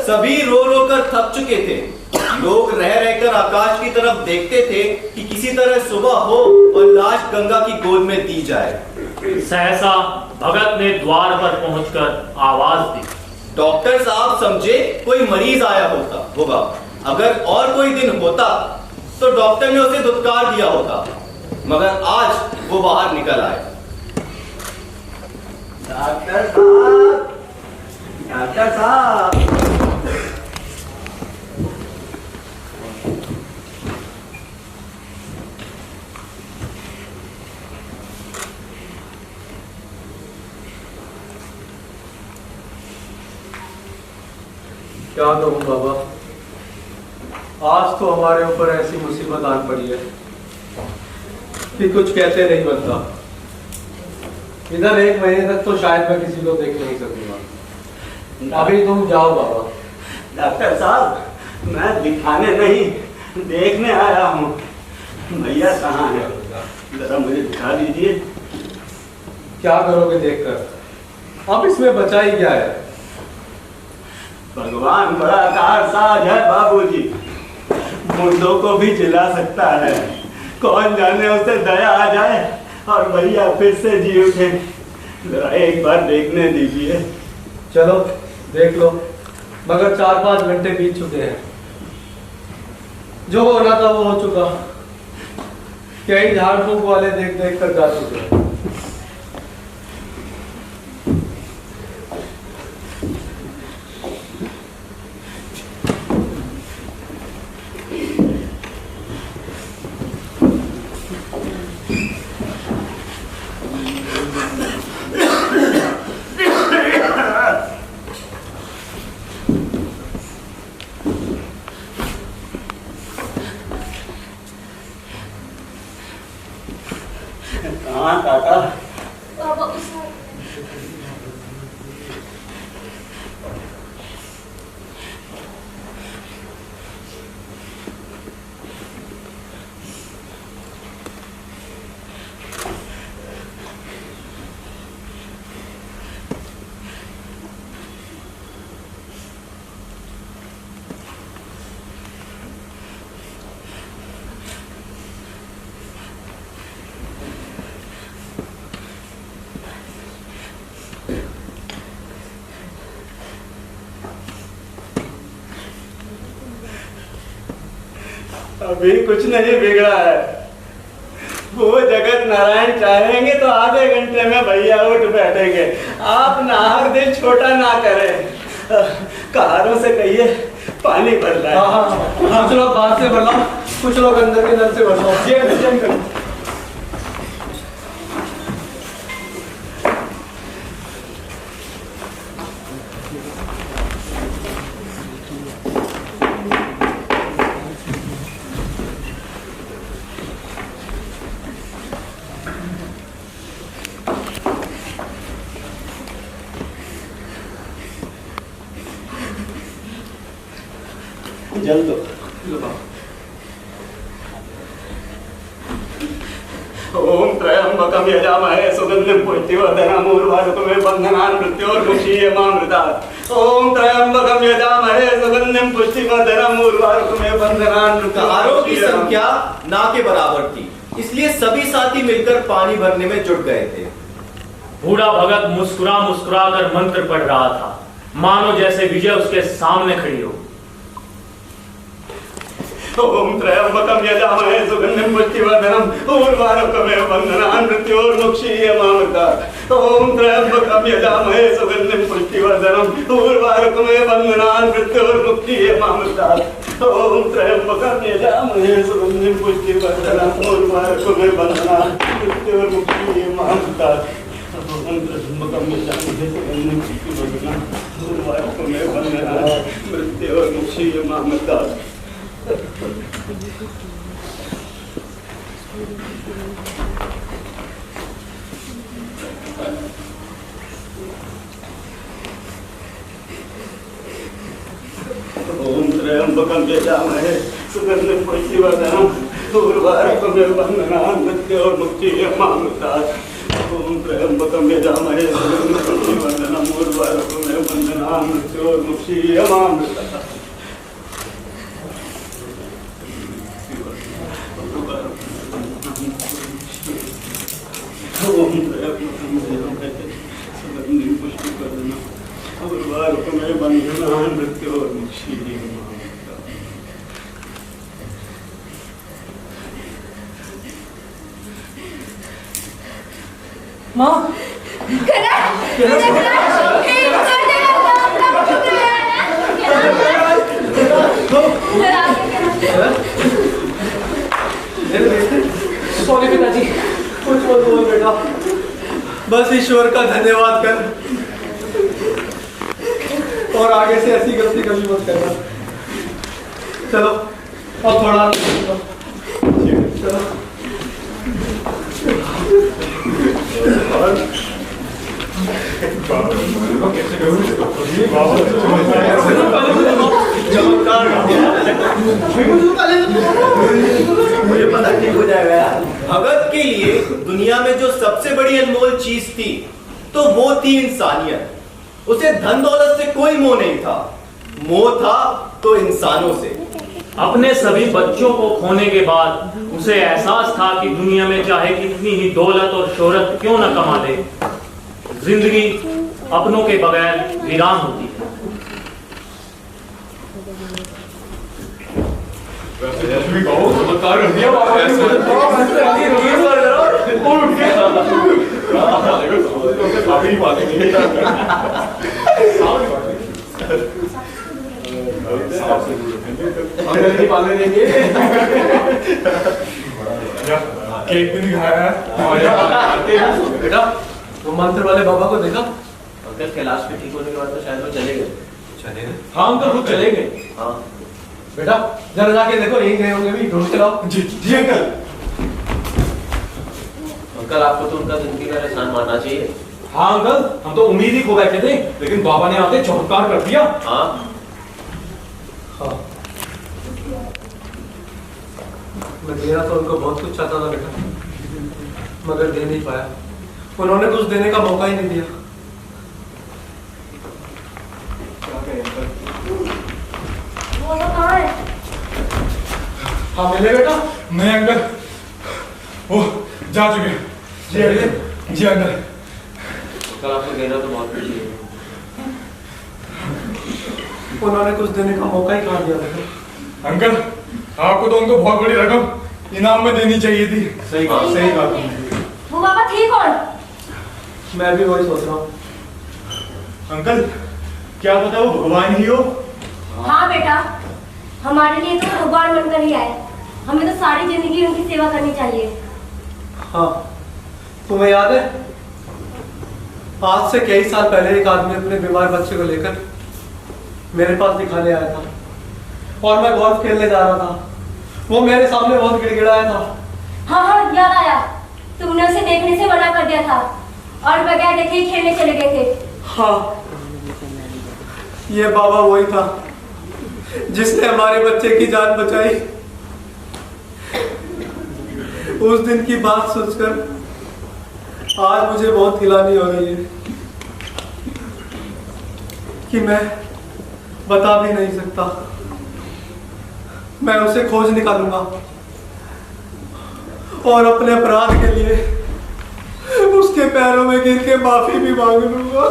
सभी रो रो कर थक चुके थे। लोग रह रहकर आकाश की तरफ देखते थे कि किसी तरह सुबह हो और लाश गंगा की गोद में दी जाए। सहसा भगत ने द्वार पर पहुंचकर आवाज दी। डॉक्टर साहब समझे कोई मरीज आया होगा। अगर और कोई दिन होता तो डॉक्टर ने उसे धुतकार दिया होता, मगर आज वो बाहर निकल आए। डॉक्टर साहब, डॉक्टर साहब। क्या कहूँ बाबा, आज तो हमारे ऊपर ऐसी मुसीबत आन पड़ी है कि कुछ कहते नहीं बनता। इधर 1 महीने तक तो शायद मैं किसी को देख नहीं सकूंगा। अभी तुम जाओ बाबा। डॉक्टर साहब, मैं दिखाने नहीं देखने आया हूँ। भैया कहाँ है? जरा मुझे दिखा दीजिए। क्या करोगे देखकर? अब इसमें बचा ही क्या है? भगवान बड़ा कारसाज है बाबूजी, मुर्दों को भी जिला सकता है। कौन जाने उसे दया आ जाए और भैया फिर से जी उठे। जरा एक बार देखने दीजिए। चलो देख लो, मगर 4-5 घंटे बीत चुके हैं। जो होना था वो हो चुका। कई झाड़ फूक वाले देख देख कर जा चुके हैं। अभी कुछ नहीं बिगड़ा है। वो जगत नारायण चाहेंगे तो आधे घंटे में भैया उठ बैठेंगे। आप नाहक दिल छोटा ना करें। कारों से कहिए पानी भर लाए। कुछ लोग बाहर से भर लो, कुछ लोग अंदर के नल से भर लो। ये नियम करो। जल दो। ओम त्र्यंबकम यजामहे सुगंधिं पुष्टिवर्धनम् उर्वारुकमिव बन्धनान् मृत्योर्मुक्षीयमामृतात्। ओम त्र्यंबकम यजामहे सुगंधिं पुष्टिवर्धनम् उर्वारुकमिव बन्धनान् कारों की संख्या ना के बराबर थी, इसलिए सभी साथी मिलकर पानी भरने में जुट गए थे। बूढ़ा भगत मुस्कुरा मुस्कुरा कर मंत्र पढ़ रहा था, मानो जैसे विजय उसके सामने खड़ी हो। ओम त्र्यंबकम यजामहे सुगंधिं पुष्टिवर्धनम् उर्वारुकमिव बन्धनान् मृत्योर्मुक्षीयमामृतात्। ओम त्र्यंबकम यजामहे सुगंधिं पुष्टिवर्धनम् उर्वारुकमिव बन्धनान् मृत्योर्मुक्षीयमामृतात्। ओम त्र्यंबकम यजामहे सुगंधिं पुष्टिवर्धनम् उर्वारुकमिव बन्धनान् मृत्योर्मुक्षीयमामृतात्। ओम त्र्यंबकम यजामहे सुगंधिं पुष्टिवर्धनम् उर्वारुकमिव बन्धनान् मृत्योर्मुक्षीयमामृतात्। ओम त्र्यंबकम यजामहे सुगंधिं पुष्टिवर्धनम् उर्वारुकमिव बन्धनान् मृत्योर्मुक्षीयमामृतात्। ओम त्र्यंबकम यजामहे सुगंधिं पुष्टिवर्धनम् उर्वारुकमिव बन्धनान् मृत्योर्मुक्षीयमामृतात्। ओम त्र्यंबकम यजामहे सुगंधिं पुष्टिवर्धनम् उर्वारुकमिव बन्धनान् मृत्योर्मुक्षीयमामृतात्। माँ सॉरी पिताजी, कुछ मत बोल बेटा। बस ईश्वर का धन्यवाद कर और आगे से ऐसी गलती कभी मत करना। चलो अब थोड़ा चलो। मुझे पता ठीक हो जाएगा यार। भगत के लिए दुनिया में जो सबसे बड़ी अनमोल चीज थी तो वो थी इंसानियत। उसे धन दौलत से कोई मोह नहीं था, मोह था तो इंसानों से। अपने सभी बच्चों को खोने के बाद उसे एहसास था कि दुनिया में चाहे कितनी ही दौलत और शोहरत क्यों न कमा ले, जिंदगी अपनों के बगैर वीरान होती है। केक भी दिखाया बेटा, तुम मंत्र वाले बाबा को देखा? अंकल कैलाश पे ठीक होने के बाद तो शायद वो चले गए। हाँ अंकल, वो चले गए। हाँ बेटा जरा जाके देखो, यहीं गए होंगे भी, ढूंढ के लाओ। जी अंकल। अंकल, आपको तो उनका जिंदगी का एहसान मानना चाहिए। हाँ अंकल, हम तो उम्मीद ही खो बैठे थे, लेकिन बाबा ने आके चमत्कार कर दिया। हाँ हाँ, मैं देना तो उनको बहुत कुछ चाहता था बेटा, मगर दे नहीं पाया। उन्होंने कुछ देने का मौका ही नहीं दिया। वो तो कहाँ है? हाँ मिले बेटा, नहीं अंकल, वो जा चुके हैं। जी अंकल, जी अंकल। कल आपको देना तो बहुत कुछ है। उन्होंने कुछ देने का मौका ही कहाँ दिया बेटा। अंकल, आपको तो उनको बहुत बड़ी रकम इनाम में देनी चाहिए थी। सही बात, सही बात। वो बाबा ठीक कौन? मैं भी वही सोच रहा हूँ। अंकल, क्या पता वो भगवान ही हो। हाँ बेटा, हमारे लिए तो भगवान बनकर ही आए। हमें तो सारी जिंदगी उनकी सेवा करनी चाहिए। हाँ, तुम्हें याद है आज से कई साल पहले एक आदमी अपने बीमार बच्चे को लेकर मेरे पास दिखाने आया था और मैं गोल्फ खेलने जा रहा था। वो मेरे सामने बहुत गिड़गिड़ाया था। हाँ हाँ याद आया, तुमने उसे देखने से मना कर दिया था और बगैर देखे ही खेलने चले गए थे। हाँ, ये बाबा वही था जिसने हमारे बच्चे की जान बचाई। उस दिन की बात सोचकर आज मुझे बहुत हिलानी हो रही है कि मैं बता भी नहीं सकता। मैं उसे खोज निकालूंगा और अपने अपराध के लिए उसके पैरों में गिर के माफी भी मांग लूंगा।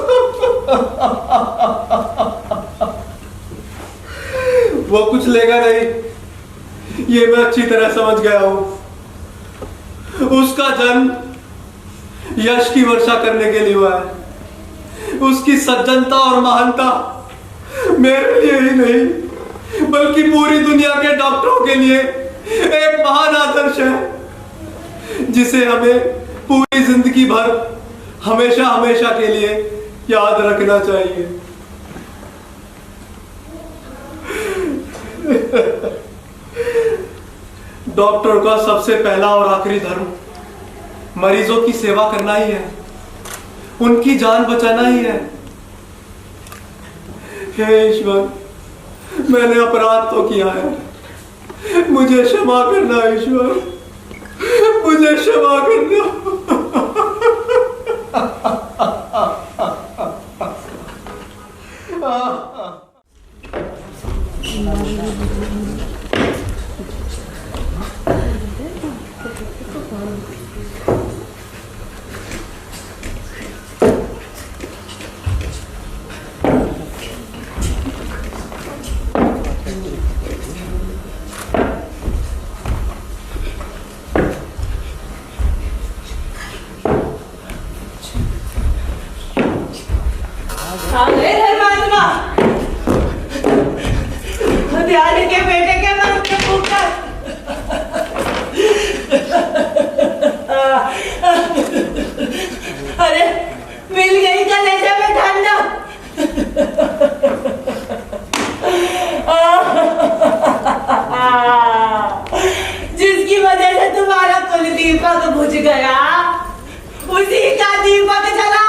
वो कुछ लेगा नहीं, ये मैं अच्छी तरह समझ गया हूं। उसका जन्म यश की वर्षा करने के लिए हुआ है। उसकी सज्जनता और महानता मेरे लिए ही नहीं बल्कि पूरी दुनिया के डॉक्टरों के लिए एक महान आदर्श है, जिसे हमें पूरी जिंदगी भर हमेशा हमेशा के लिए याद रखना चाहिए। डॉक्टर का सबसे पहला और आखिरी धर्म मरीजों की सेवा करना ही है, उनकी जान बचाना ही है। हे ईश्वर, मैंने अपराध तो किया है, मुझे क्षमा करना ईश्वर, मुझे क्षमा करना। ध्यान के बेटे के मन के पुकार। अरे मिल गई कलेजे में ठंडा। जिसकी वजह से तुम्हारा कुल दीपक बुझ गया, उसी का दीपक जलाए।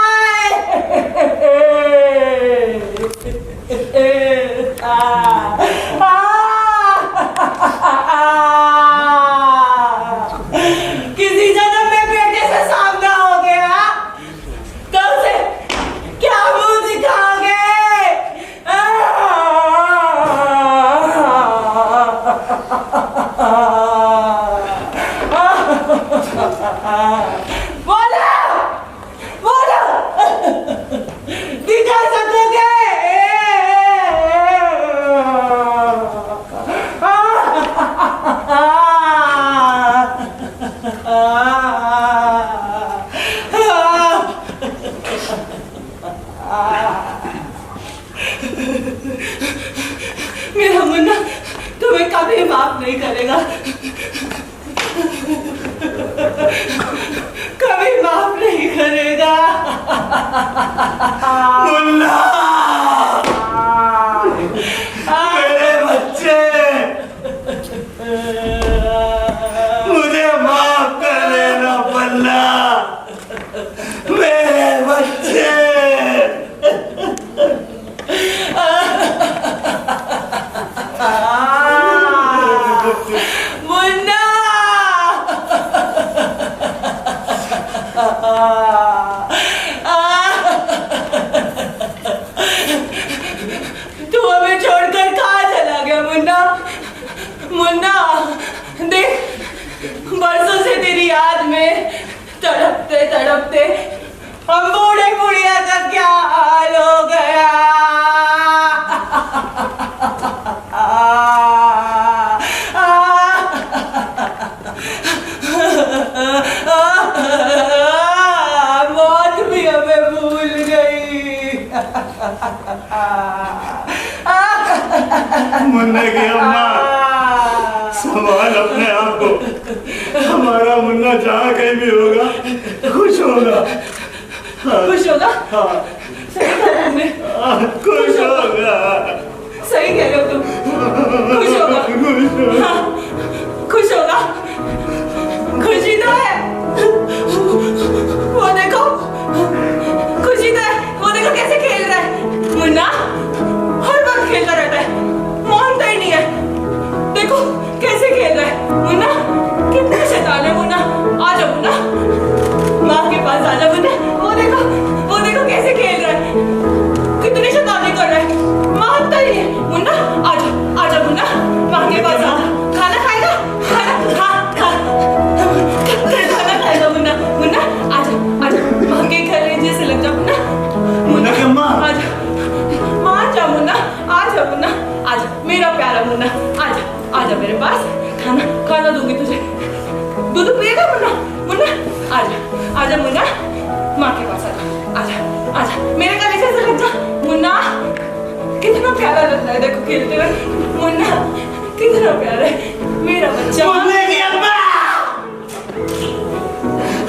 किसी जन्म में बेटे से सामना हो गया तो उसे क्या मुंह दिखाओगे? बोलो बोलो, दिखा सकोगे? मेरा मुन्ना तुम्हें कभी माफ नहीं करेगा, कभी माफ नहीं करेगा। मुन्ना, मेरे बच्चे, मुझे माफ कर देना मुन्ना, मेरे बच्चे। मुन्ना की अम्मा, संभाल अपने आप को। हमारा मुन्ना जहाँ कहीं भी होगा खुश होगा। खुश होगा? हाँ, सही कहा तुमने। खुश होगा। सही कह रहे हो तुम। खुश होगा। हाँ, खुश होगा। खुशी तो है। वो देखो, खुशी तो है। वो देखो कैसे खेल रहा है। मुन्ना हर वक्त खेलता रहता है, मानता ही नहीं है। देखो कैसे खेल रहा है। मुन्ना कितना शैतान है। मुन्ना आ जाओ, मुन्ना माँ के पास आ जाओ। मुन्ना वो देखो कैसे खेल रहा है, कितनी शैतानी कर रहा है, मानता ही है। मुन्ना आ जा मुन्ना, माँ के पास आ जा। खाना खाएगा? खाना खाएगा मुन्ना। मुन्ना आ जा माँ के कलेजे से लग जा। मुन्ना की अम्मा, आ जा, मान जा मुन्ना, आ जा मुन्ना, आ जा मेरा प्यारा मुन्ना, आ जा मेरे पास। खाना दूंगी तुझे। दूध पिएगा मुन्ना? मुन्ना आ जा मुन्ना, माँ के पास आ जा मेरे कलेजे से लग जा। मुन्ना कितना प्यारा लगता है देखो खेलते हुए। मुन्ना कितना प्यारा है मेरा बच्चा। मुन्ने की अम्मा,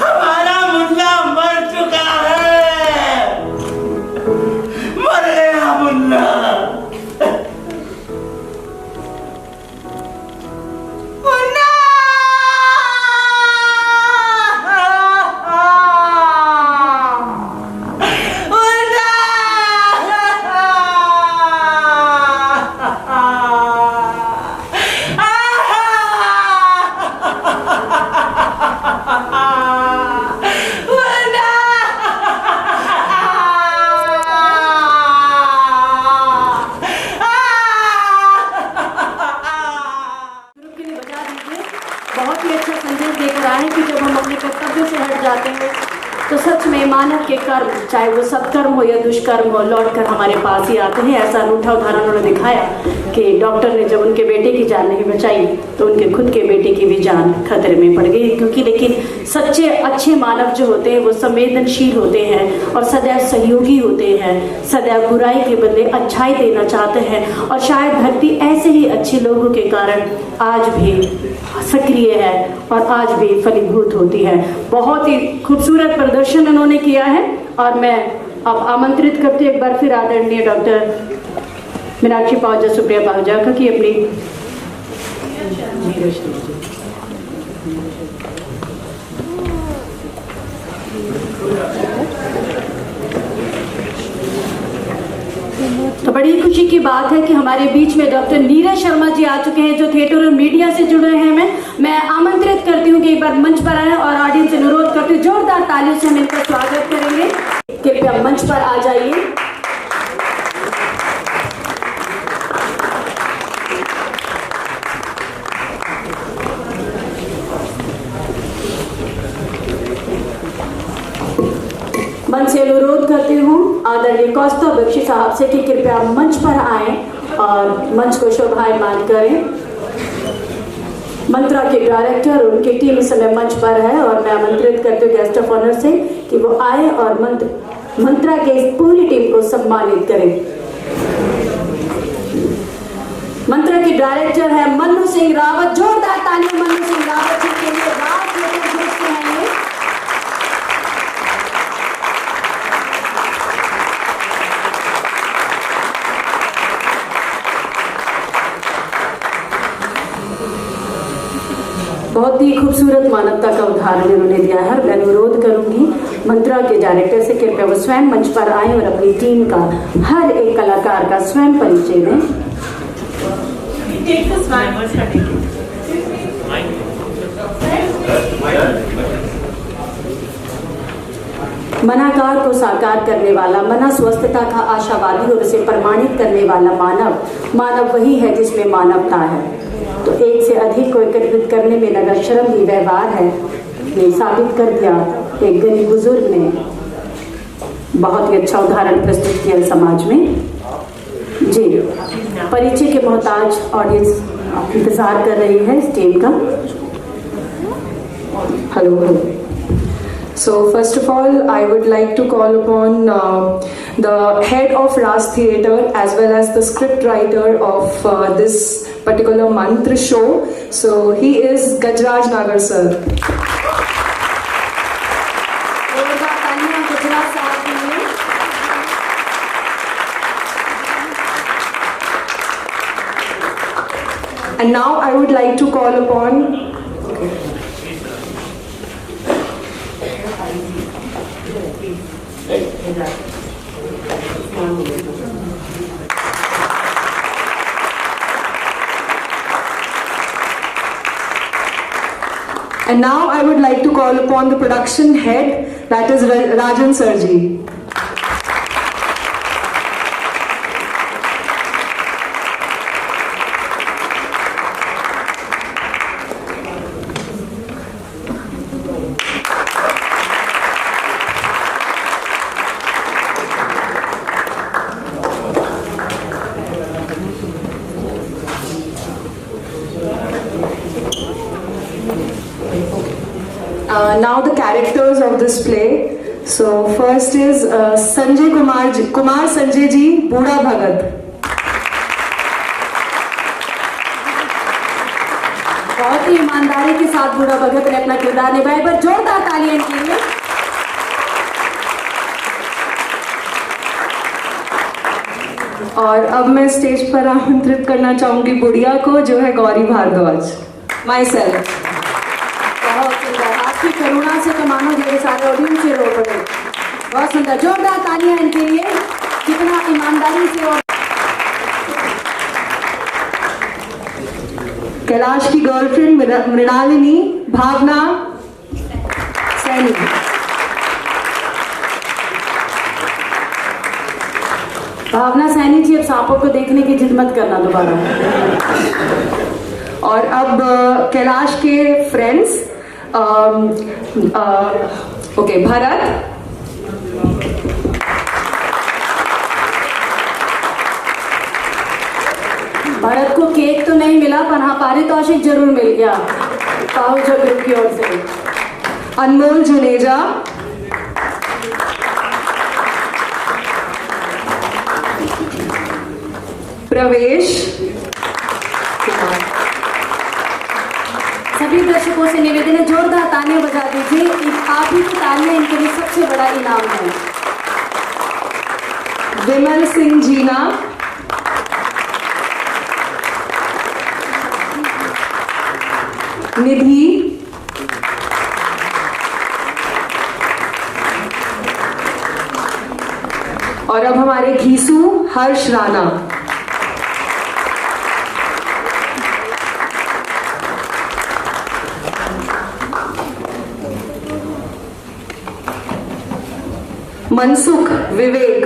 हमारा मुन्ना मर चुका है। मर गया मुन्ना। बहुत ही अच्छा संदेश देकर आए कि जब हम अपने कर्तव्य से हट जाते हैं तो सच में मानव के कर्म, चाहे वो सत्कर्म हो या दुष्कर्म हो, लौटकर हमारे पास ही आते हैं। ऐसा अनूठा उदाहरण उन्होंने दिखाया कि डॉक्टर ने जब उनके बेटे की जान नहीं बचाई तो उनके खुद के बेटे की भी जान खतरे में पड़ गई। क्योंकि लेकिन सच्चे अच्छे मानव जो होते हैं वो संवेदनशील होते हैं और सदैव सहयोगी होते हैं, सदैव बुराई के बदले अच्छाई देना चाहते हैं। और शायद धरती ऐसे ही अच्छे लोगों के कारण आज भी सक्रिय है और आज भी फलीभूत होती है। बहुत ही खूबसूरत प्रदर्शन उन्होंने किया है और मैं अब आमंत्रित करती हूँ एक बार फिर आदरणीय डॉक्टर मीनाक्षी पाहुजा सुप्रिया पाहुजा का कि अपनी तो बड़ी खुशी की बात है कि हमारे बीच में डॉक्टर नीरज शर्मा जी आ चुके हैं जो थिएटर और मीडिया से जुड़े हैं। मैं आमंत्रित करती हूँ कि एक बार मंच पर आए और ऑडियंस से अनुरोध करती हूँ जोरदार तालियों से हम इनका स्वागत करेंगे। कृपया मंच पर आ जाइए। मंच से अनुरोध करती हूँ आदरणीय कौस्तुभ बख्शी साहब से कि कृपया मंच पर आएं और मंच को शोभायमान करें। मंत्रा के डायरेक्टर और उनकी टीम इस समय मंच पर है और मैं आमंत्रित करती हूँ गेस्ट ऑफ ऑनर से कि वो आए और मंत्रा के इस पूरी टीम को सम्मानित करें। मंत्रा के डायरेक्टर है मन्नू सिंह रावत। जोरदार तालियां मन्नू सिंह रावत जी के लिए। रात में जुड़ते हैं ये। बहुत ही खूबसूरत मानवता का उदाहरण इन्होंने दिया है। मैं अनुरोध करूंगी मंत्रा के डायरेक्टर से कृपया वो स्वयं मंच पर आए और अपनी टीम का हर एक कलाकार का स्वयं परिचय दें। मनाकार को साकार करने वाला, मना स्वस्थता का आशावादी और उसे प्रमाणित करने वाला मानव वही है जिसमें मानवता है। तो एक से अधिक को एकत्रित करने में लगा श्रम ही व्यवहार है, ये साबित कर दिया एक गरीब बुजुर्ग ने। बहुत ही अच्छा उदाहरण प्रस्तुत किया समाज में। जी, परिचय के मोहताज ऑडियंस इंतजार कर रही है इस टीम का। Hello So first of all, I would like to call upon the head of Ras Theatre as well as the script writer of this particular Mantra show. So he is Gajraj Nagar sir. And now I would like to call upon the production head, that is Rajan Sarji. Now the characters of this play. So first is Sanjay Kumar Sanjay ji, Budha Bhagat. बहुत ही ईमानदारी के साथ बूढ़ा भगत ने अपना किरदार निभाया, पर जोरदार तालियां इनके लिए। और अब मैं स्टेज पर आमंत्रित करना चाहूंगी बुढ़िया को, जो है गौरी भारद्वाज, माई सेल्फ। बहुत सुंदर, आपकी करुणा से तो मानो मेरे सारे ऑडियंस से रो पड़े। बहुत सुंदर, जोरदार तालियां इनके लिए, कितना ईमानदारी से। और कैलाश की गर्लफ्रेंड मृणालिनी भावना सैनी। भावना सैनी जी, अब सांपों को देखने की जिद मत करना दोबारा। और अब कैलाश के फ्रेंड्स, ओके, भरत, भरत को केक तो नहीं मिला, पर हाँ पारितोषिक जरूर मिल गया पाहुजा ग्रुप की ओर से। अनमोल जुनेजा, प्रवेश। सभी दर्शकों से निवेदन है, जोरदार तालियां बजा दीजिए। आप ही की तालियां इनके लिए सबसे बड़ा इनाम है। विमल सिंह जीना, निधि, और अब हमारे घीसू हर्ष राणा। मनसुख विवेक,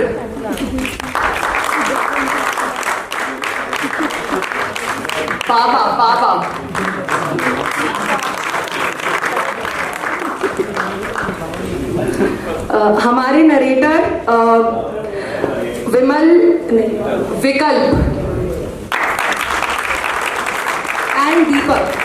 पापा हमारे narrator Vikalp and Deepak.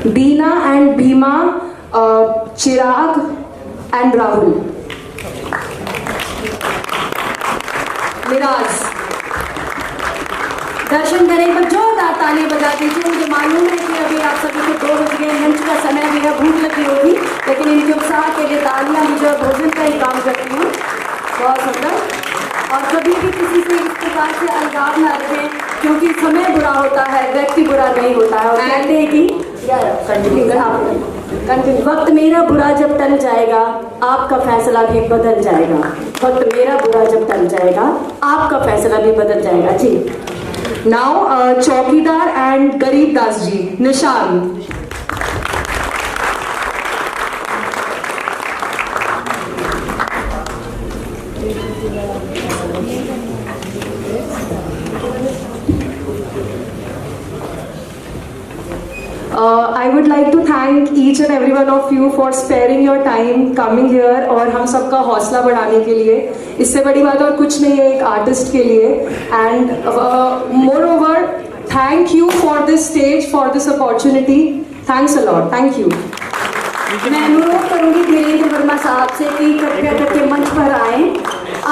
Deena and Bhima, Chirag and Rahul. Miraj, दर्शन करें, पर जोरदार ताली बजा दीजिए। मुझे मालूम है कि अभी आप सभी को 2 बज गए, मंच का समय भी है, भूख लगी होगी, लेकिन इनके उत्साह के लिए तालियां भी जो भोजन का ही काम करती हैं। बहुत सुंदर। और कभी भी किसी से इस प्रकार से अलगाव न रखें, क्योंकि समय बुरा होता है, व्यक्ति बुरा नहीं होता है। और कहते हैं कि वक्त मेरा बुरा जब टल जाएगा, आपका फैसला भी बदल जाएगा। वक्त मेरा बुरा जब टल जाएगा, आपका फैसला भी बदल जाएगा। जी, नाउ चौकीदार एंड गरीब दास जी, निशान। each and every one of you for sparing your time coming here और हम सबका हौसला बढ़ाने के लिए। इससे बड़ी बात और कुछ नहीं है एक आर्टिस्ट के लिए। And moreover, thank you for this stage, for this opportunity. Thanks a lot. Thank you. मैं अनुरोध करूंगी धीरेन्द्र वर्मा साहब से कि कृपया करके मंच पर आएं।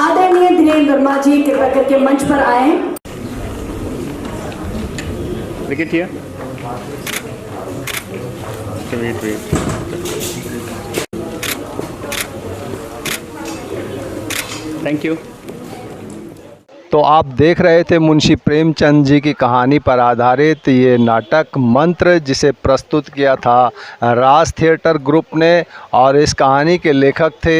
आदरणीय धीरेन्द्र वर्मा जी कृपया करके मंच पर आएं। देखिए थैंक यू। तो आप देख रहे थे मुंशी प्रेमचंद जी की कहानी पर आधारित ये नाटक मंत्र, जिसे प्रस्तुत किया था राज थिएटर ग्रुप ने। और इस कहानी के लेखक थे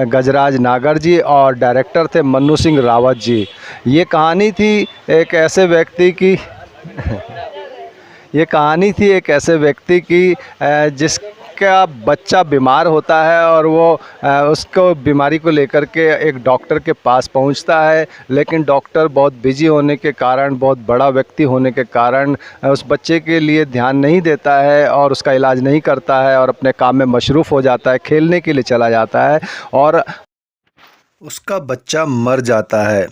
गजराज नागर जी और डायरेक्टर थे मन्नू सिंह रावत जी। ये कहानी थी एक ऐसे व्यक्ति की ये कहानी थी एक ऐसे व्यक्ति की जिसका बच्चा बीमार होता है और वो उसको बीमारी को लेकर के एक डॉक्टर के पास पहुंचता है, लेकिन डॉक्टर बहुत बिजी होने के कारण, बहुत बड़ा व्यक्ति होने के कारण उस बच्चे के लिए ध्यान नहीं देता है और उसका इलाज नहीं करता है और अपने काम में मशरूफ़ हो जाता है, खेलने के लिए चला जाता है और उसका बच्चा मर जाता है।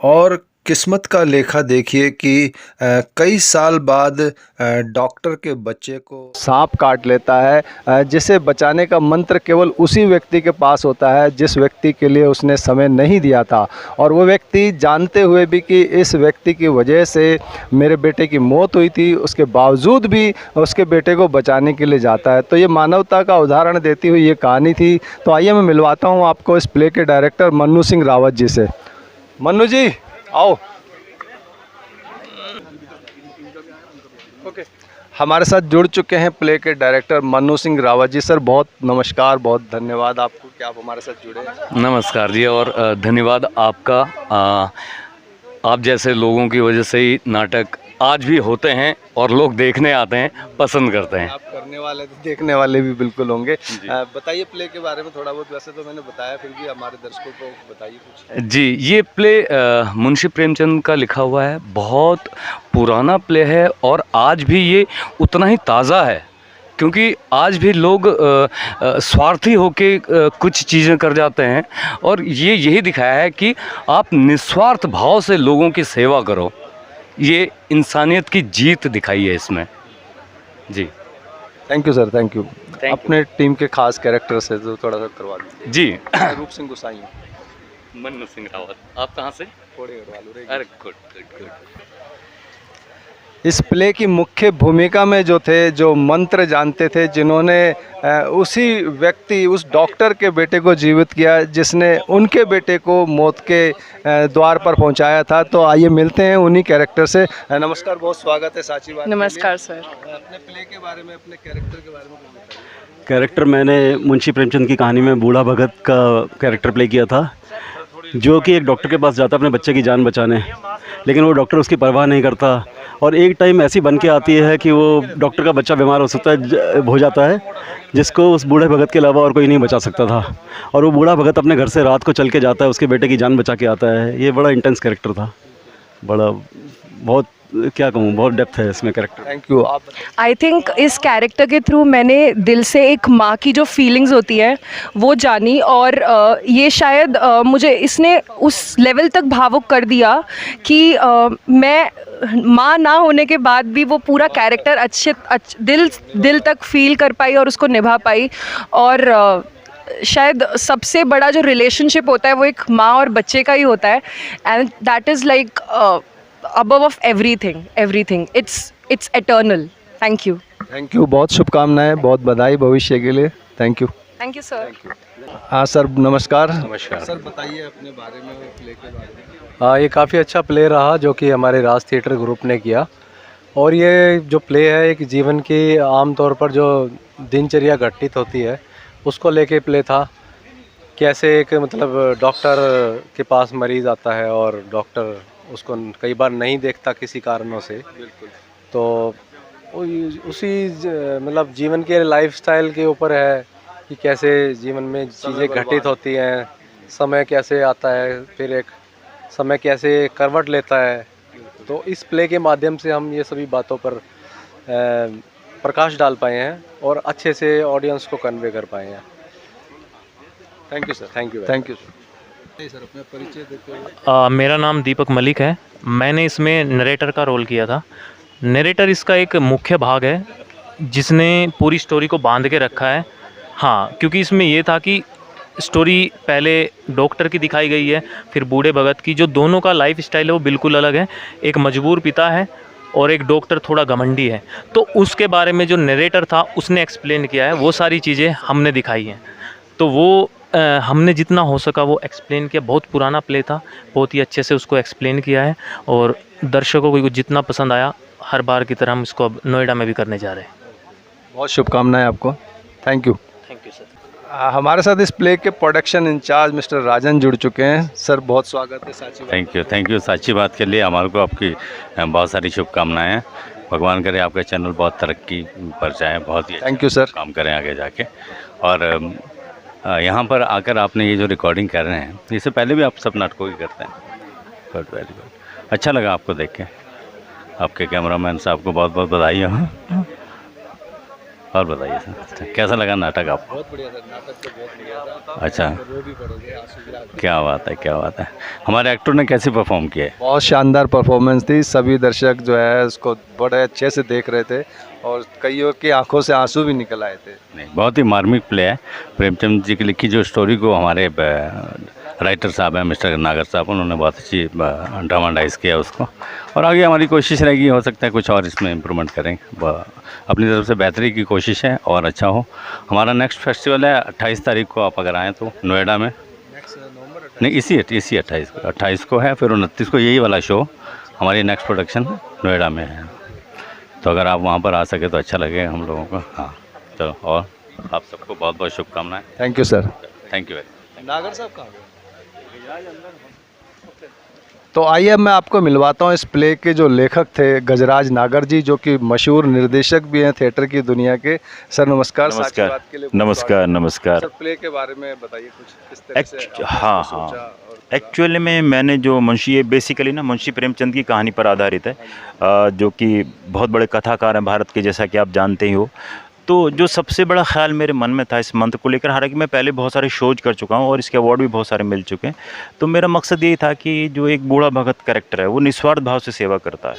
और किस्मत का लेखा देखिए कि कई साल बाद डॉक्टर के बच्चे को सांप काट लेता है, जिसे बचाने का मंत्र केवल उसी व्यक्ति के पास होता है जिस व्यक्ति के लिए उसने समय नहीं दिया था। और वो व्यक्ति जानते हुए भी कि इस व्यक्ति की वजह से मेरे बेटे की मौत हुई थी, उसके बावजूद भी उसके बेटे को बचाने के लिए जाता है। तो ये मानवता का उदाहरण देती हुई ये कहानी थी। तो आइए मैं मिलवाता हूँ आपको इस प्ले के डायरेक्टर मन्नू सिंह रावत जी से। मन्नू जी आओ। ओके, हमारे साथ जुड़ चुके हैं प्ले के डायरेक्टर मन्नू सिंह रावत जी। सर बहुत नमस्कार, बहुत धन्यवाद आपको कि आप हमारे साथ जुड़े हैं। नमस्कार जी, और धन्यवाद आपका। आप जैसे लोगों की वजह से ही नाटक आज भी होते हैं और लोग देखने आते हैं, पसंद करते हैं। आप करने वाले तो देखने वाले भी बिल्कुल होंगे। बताइए प्ले के बारे में थोड़ा बहुत। वैसे तो मैंने बताया, फिर भी हमारे दर्शकों को बताइए कुछ। जी, ये प्ले मुंशी प्रेमचंद का लिखा हुआ है, बहुत पुराना प्ले है और आज भी ये उतना ही ताज़ा है, क्योंकि आज भी लोग स्वार्थी होके कुछ चीज़ें कर जाते हैं और ये यही दिखाया है कि आप निस्वार्थ भाव से लोगों की सेवा करो। ये इंसानियत की जीत दिखाई है इसमें। जी thank you sir, thank you. अपने टीम के खास कैरेक्टर से तो थोड़ा सा करवा दीजिए। जी रूप सिंह गुसाई, मन्नू सिंह रावत। आप कहाँ से? अरे गुड गुड गुड। इस प्ले की मुख्य भूमिका में जो थे, जो मंत्र जानते थे, जिन्होंने उसी व्यक्ति, उस डॉक्टर के बेटे को जीवित किया जिसने उनके बेटे को मौत के द्वार पर पहुंचाया था। तो आइए मिलते हैं उन्हीं कैरेक्टर से। नमस्कार, बहुत स्वागत है साची बात। नमस्कार सर। अपने प्ले के बारे में, अपने कैरेक्टर के बारे में बताइए। कैरेक्टर मैंने मुंशी प्रेमचंद की कहानी में बूढ़ा भगत का कैरेक्टर प्ले किया था, जो कि एक डॉक्टर के पास जाता है अपने बच्चे की जान बचाने, लेकिन वो डॉक्टर उसकी परवाह नहीं करता और एक टाइम ऐसी बन के आती है कि वो डॉक्टर का बच्चा बीमार हो जाता है, जिसको उस बूढ़े भगत के अलावा और कोई नहीं बचा सकता था। और वो बूढ़ा भगत अपने घर से रात को चल के जाता है, उसके बेटे की जान बचा के आता है। ये बड़ा इंटेंस कैरेक्टर था, बड़ा बहुत क्या कहूँ, बहुत डेप्थ है इसमें character. Thank you. I think इस कैरेक्टर के थ्रू मैंने दिल से एक माँ की जो फीलिंग्स होती है वो जानी, और ये शायद मुझे इसने उस लेवल तक भावुक कर दिया कि मैं माँ ना होने के बाद भी वो पूरा कैरेक्टर दिल तक फील कर पाई और उसको निभा पाई। और शायद सबसे बड़ा जो रिलेशनशिप होता है वो एक माँ और बच्चे का ही होता है, and that is like above of everything it's eternal. Thank you. Thank you, बहुत शुभकामनाएं, बहुत बधाई भविष्य के लिए। Thank you sir. हाँ सर, नमस्कार। नमस्कार सर, बताइए अपने बारे में, प्ले के बारे में। ये काफ़ी अच्छा प्ले रहा जो कि हमारे राज थिएटर ग्रुप ने किया। और ये जो प्ले है एक जीवन की आमतौर पर जो दिनचर्या घटित होती है उसको लेके प्ले था। कैसे एक मतलब डॉक्टर के पास मरीज़ आता है और डॉक्टर उसको कई बार नहीं देखता किसी कारणों से, तो उसी मतलब जीवन के लाइफस्टाइल के ऊपर है कि कैसे जीवन में चीज़ें घटित होती हैं, समय कैसे आता है, फिर एक समय कैसे करवट लेता है। तो इस प्ले के माध्यम से हम ये सभी बातों पर प्रकाश डाल पाए हैं और अच्छे से ऑडियंस को कन्वे कर पाए हैं। Thank you sir, thank you sir. अपना परिचय देते हुए। मेरा नाम दीपक मलिक है। मैंने इसमें नरेटर का रोल किया था। नरेटर इसका एक मुख्य भाग है जिसने पूरी स्टोरी को बांध के रखा है। हाँ, क्योंकि इसमें ये था कि स्टोरी पहले डॉक्टर की दिखाई गई है, फिर बूढ़े भगत की, जो दोनों का लाइफ स्टाइल है वो बिल्कुल अलग है। एक मजबूर पिता है और एक डॉक्टर थोड़ा घमंडी है। तो उसके बारे में जो नरेटर था उसने एक्सप्लेन किया है, वो सारी चीज़ें हमने दिखाई हैं। तो वो हमने जितना हो सका वो एक्सप्लेन किया। बहुत पुराना प्ले था, बहुत ही अच्छे से उसको एक्सप्लेन किया है और दर्शकों को जितना पसंद आया, हर बार की तरह हम इसको अब नोएडा में भी करने जा रहे हैं। बहुत शुभकामनाएं आपको। Thank you sir. हमारे साथ इस प्ले के प्रोडक्शन इंचार्ज मिस्टर राजन जुड़ चुके हैं। सर बहुत स्वागत है साची बात। थैंक यू साची बात के लिए। हमारे को आपकी बहुत सारी शुभकामनाएं हैं। भगवान करे आपका चैनल बहुत तरक्की पर जाए, बहुत ही थैंक यू सर, काम करें आगे जाके। और यहाँ पर आकर आपने ये जो रिकॉर्डिंग कर रहे हैं, इससे पहले भी आप सब नाटकों की करते हैं। Good, very good. अच्छा लगा आपको देख के। आपके कैमरामैन साहब को बहुत बहुत बधाई हो। और बताइए सर, कैसा लगा नाटक आपको? बहुत बढ़िया सर, नाटक तो बहुत बढ़िया था। अच्छा, रो भी पड़ोगे, आंसू गिरा के। क्या बात है, क्या बात है। हमारे एक्टर ने कैसे परफॉर्म किया है? बहुत शानदार परफॉर्मेंस थी। सभी दर्शक जो है उसको बड़े अच्छे से देख रहे थे और कईयों की आंखों से आंसू भी निकल आए थे। नहीं, बहुत ही मार्मिक प्ले है। प्रेमचंद जी की लिखी जो स्टोरी को हमारे राइटर साहब हैं मिस्टर नागर साहब, उन्होंने बहुत अच्छी ड्रामाटाइज किया उसको। और आगे हमारी कोशिश रहेगी, हो सकता है कुछ और इसमें इम्प्रूवमेंट करेंगे। अपनी तरफ से बेहतरी की कोशिश है और अच्छा हो। हमारा नेक्स्ट फेस्टिवल है 28 तारीख को, आप अगर आएँ तो नोएडा में। नहीं, इसी 28 को है, फिर 29 को यही वाला शो हमारी नेक्स्ट प्रोडक्शन नोएडा में है। तो अगर आप वहाँ पर आ सके तो अच्छा लगेगा हम लोगों को। हाँ, चलो, और आप सबको बहुत बहुत शुभकामनाएं। Thank you sir. Thank you very. नागर साहब कहाँ गए? तो आइए अब मैं आपको मिलवाता हूँ इस प्ले के जो लेखक थे गजराज नागर जी, जो कि मशहूर निर्देशक भी हैं थिएटर की दुनिया के। सर नमस्कार। साची बात के लिए नमस्कार। सर प्ले के बारे में बताइए कुछ, किस तरह से हाँ। एक्चुअली में मैंने जो मुंशी, ये बेसिकली ना मुंशी प्रेमचंद की कहानी पर आधारित है, जो कि बहुत बड़े कथाकार हैं भारत के, जैसा कि आप जानते ही हो। तो जो सबसे बड़ा ख्याल मेरे मन में था इस मंत्र को लेकर, हालांकि मैं पहले बहुत सारे शोज कर चुका हूँ और इसके अवार्ड भी बहुत सारे मिल चुके हैं, तो मेरा मकसद यही था कि जो एक बूढ़ा भगत कैरेक्टर है वो निस्वार्थ भाव से सेवा करता है।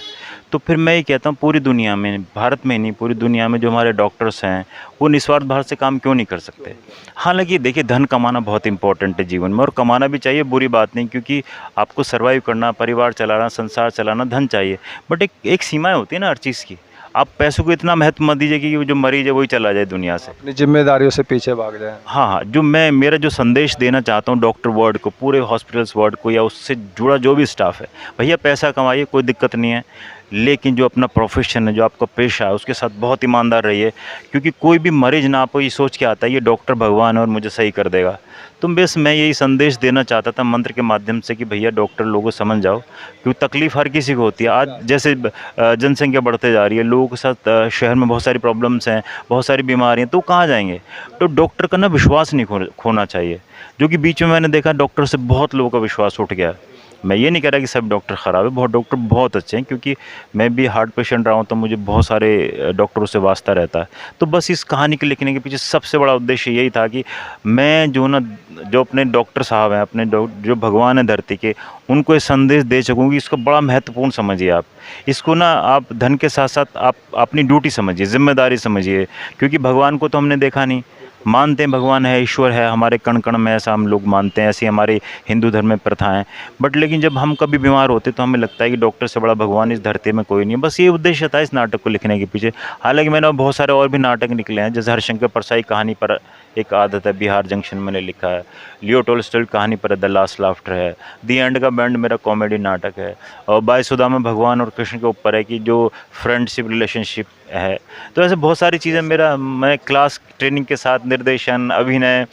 तो फिर मैं ये कहता हूँ पूरी दुनिया में, भारत में नहीं पूरी दुनिया में जो हमारे डॉक्टर्स हैं वो निस्वार्थ भाव से काम क्यों नहीं कर सकते। हालांकि देखिए, धन कमाना बहुत इंपॉर्टेंट है जीवन में, और कमाना भी चाहिए, बुरी बात नहीं, क्योंकि आपको सर्वाइव करना, परिवार चलाना, संसार चलाना, धन चाहिए। बट एक सीमाएँ होती है ना हर चीज़ की। आप पैसों को इतना महत्व मत दीजिए कि जो मरीज है वही चला जाए दुनिया से, अपनी जिम्मेदारियों से पीछे भाग जाए। हाँ, जो मेरा जो संदेश देना चाहता हूँ डॉक्टर वर्ड को, पूरे हॉस्पिटल्स वर्ड को, या उससे जुड़ा जो भी स्टाफ है, भैया पैसा कमाइए, कोई दिक्कत नहीं है, लेकिन जो अपना प्रोफेशन है, जो आपका पेशा है, उसके साथ बहुत ईमानदार रहिए, क्योंकि कोई भी मरीज ना आपको ये सोच के आता है ये डॉक्टर भगवान है और मुझे सही कर देगा। तो बस मैं यही संदेश देना चाहता था मंत्र के माध्यम से कि भैया डॉक्टर लोगों समझ जाओ, क्योंकि तकलीफ़ हर किसी को होती है। आज जैसे जनसंख्या बढ़ते जा रही है, लोगों के साथ शहर में बहुत सारी प्रॉब्लम्स हैं, बहुत सारी बीमारियाँ, तो कहाँ जाएंगे। तो डॉक्टर का ना विश्वास नहीं खोना चाहिए, जो कि बीच में मैंने देखा डॉक्टर से बहुत लोगों का विश्वास उठ गया। मैं ये नहीं कह रहा कि सब डॉक्टर ख़राब है, बहुत डॉक्टर बहुत अच्छे हैं, क्योंकि मैं भी हार्ट पेशेंट रहा हूँ तो मुझे बहुत सारे डॉक्टरों से वास्ता रहता है। तो बस इस कहानी के लिखने के पीछे सबसे बड़ा उद्देश्य यही था कि मैं जो अपने डॉक्टर साहब हैं, अपने जो भगवान है धरती के, उनको ये संदेश दे सकूँ कि इसको बड़ा महत्वपूर्ण समझिए। आप इसको ना, आप धन के साथ साथ आप अपनी ड्यूटी समझिए, जिम्मेदारी समझिए, क्योंकि भगवान को तो हमने देखा नहीं, मानते हैं भगवान है, ईश्वर है, हमारे कण कण में, ऐसा हम लोग मानते हैं, ऐसी हमारे हिंदू धर्म में प्रथाएं। बट लेकिन जब हम कभी बीमार होते तो हमें लगता है कि डॉक्टर से बड़ा भगवान इस धरती में कोई नहीं है। बस ये उद्देश्य था इस नाटक को लिखने के पीछे। हालांकि मैंने बहुत सारे और भी नाटक निकले हैं, जैसे हरिशंकर परसाई कहानी पर एक आदत है, बिहार जंक्शन मैंने लिखा है, लियो टोल्स्टॉय कहानी पर द लास्ट लाफ्टर है, दी एंड का बैंड मेरा कॉमेडी नाटक है, और बाय सुधा में भगवान और कृष्ण के ऊपर है कि जो फ्रेंडशिप रिलेशनशिप है। तो ऐसे बहुत सारी चीज़ें मैं क्लास ट्रेनिंग के साथ निर्देशन, अभिनय,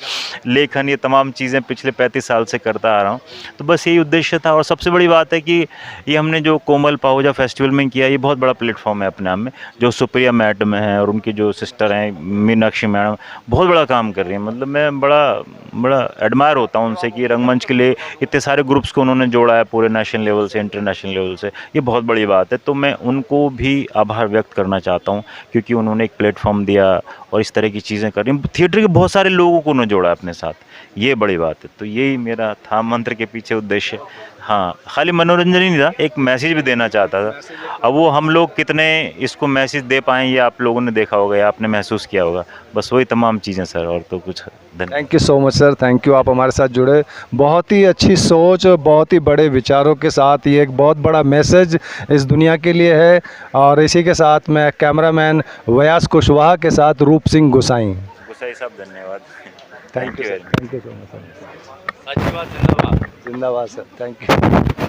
लेखन, ये तमाम चीज़ें पिछले 35 साल से करता आ रहा हूँ। तो बस यही उद्देश्य था। और सबसे बड़ी बात है कि ये हमने जो कोमल पाहुजा फेस्टिवल में किया, ये बहुत बड़ा प्लेटफॉर्म है अपने आप में, जो सुप्रिया मैडम है और उनकी जो सिस्टर हैं मीनाक्षी मैडम, बहुत बड़ा काम कर रही हैं। मतलब मैं बड़ा एडमायर होता हूँ उनसे कि रंगमंच के लिए इतने सारे ग्रुप्स को उन्होंने जोड़ा है, पूरे नेशनल लेवल से, इंटरनेशनल लेवल से, ये बहुत बड़ी बात है। तो मैं उनको भी आभार व्यक्त करना चाहता हूँ चाहता हूँ, क्योंकि उन्होंने एक प्लेटफॉर्म दिया और इस तरह की चीज़ें करी। थिएटर के बहुत सारे लोगों को उन्होंने जोड़ा अपने साथ, ये बड़ी बात है। तो यही मेरा था मंत्र के पीछे उद्देश्य। हाँ, खाली मनोरंजन ही नहीं था, एक मैसेज भी देना चाहता था। अब वो हम लोग कितने इसको मैसेज दे पाएँ ये आप लोगों ने देखा होगा या आपने महसूस किया होगा, बस वही तमाम चीज़ें सर, और तो कुछ धन्यवाद। Thank you so much sir, thank you, आप हमारे साथ जुड़े। बहुत ही अच्छी सोच, बहुत ही बड़े विचारों के साथ ये एक बहुत बड़ा मैसेज इस दुनिया के लिए है। और इसी के साथ मैं कैमरामैन व्यास कुशवाहा के साथ रूप सिंह गुसाई साहब, धन्यवाद। Thank you so much sir. जिंदाबाद सर, थैंक यू।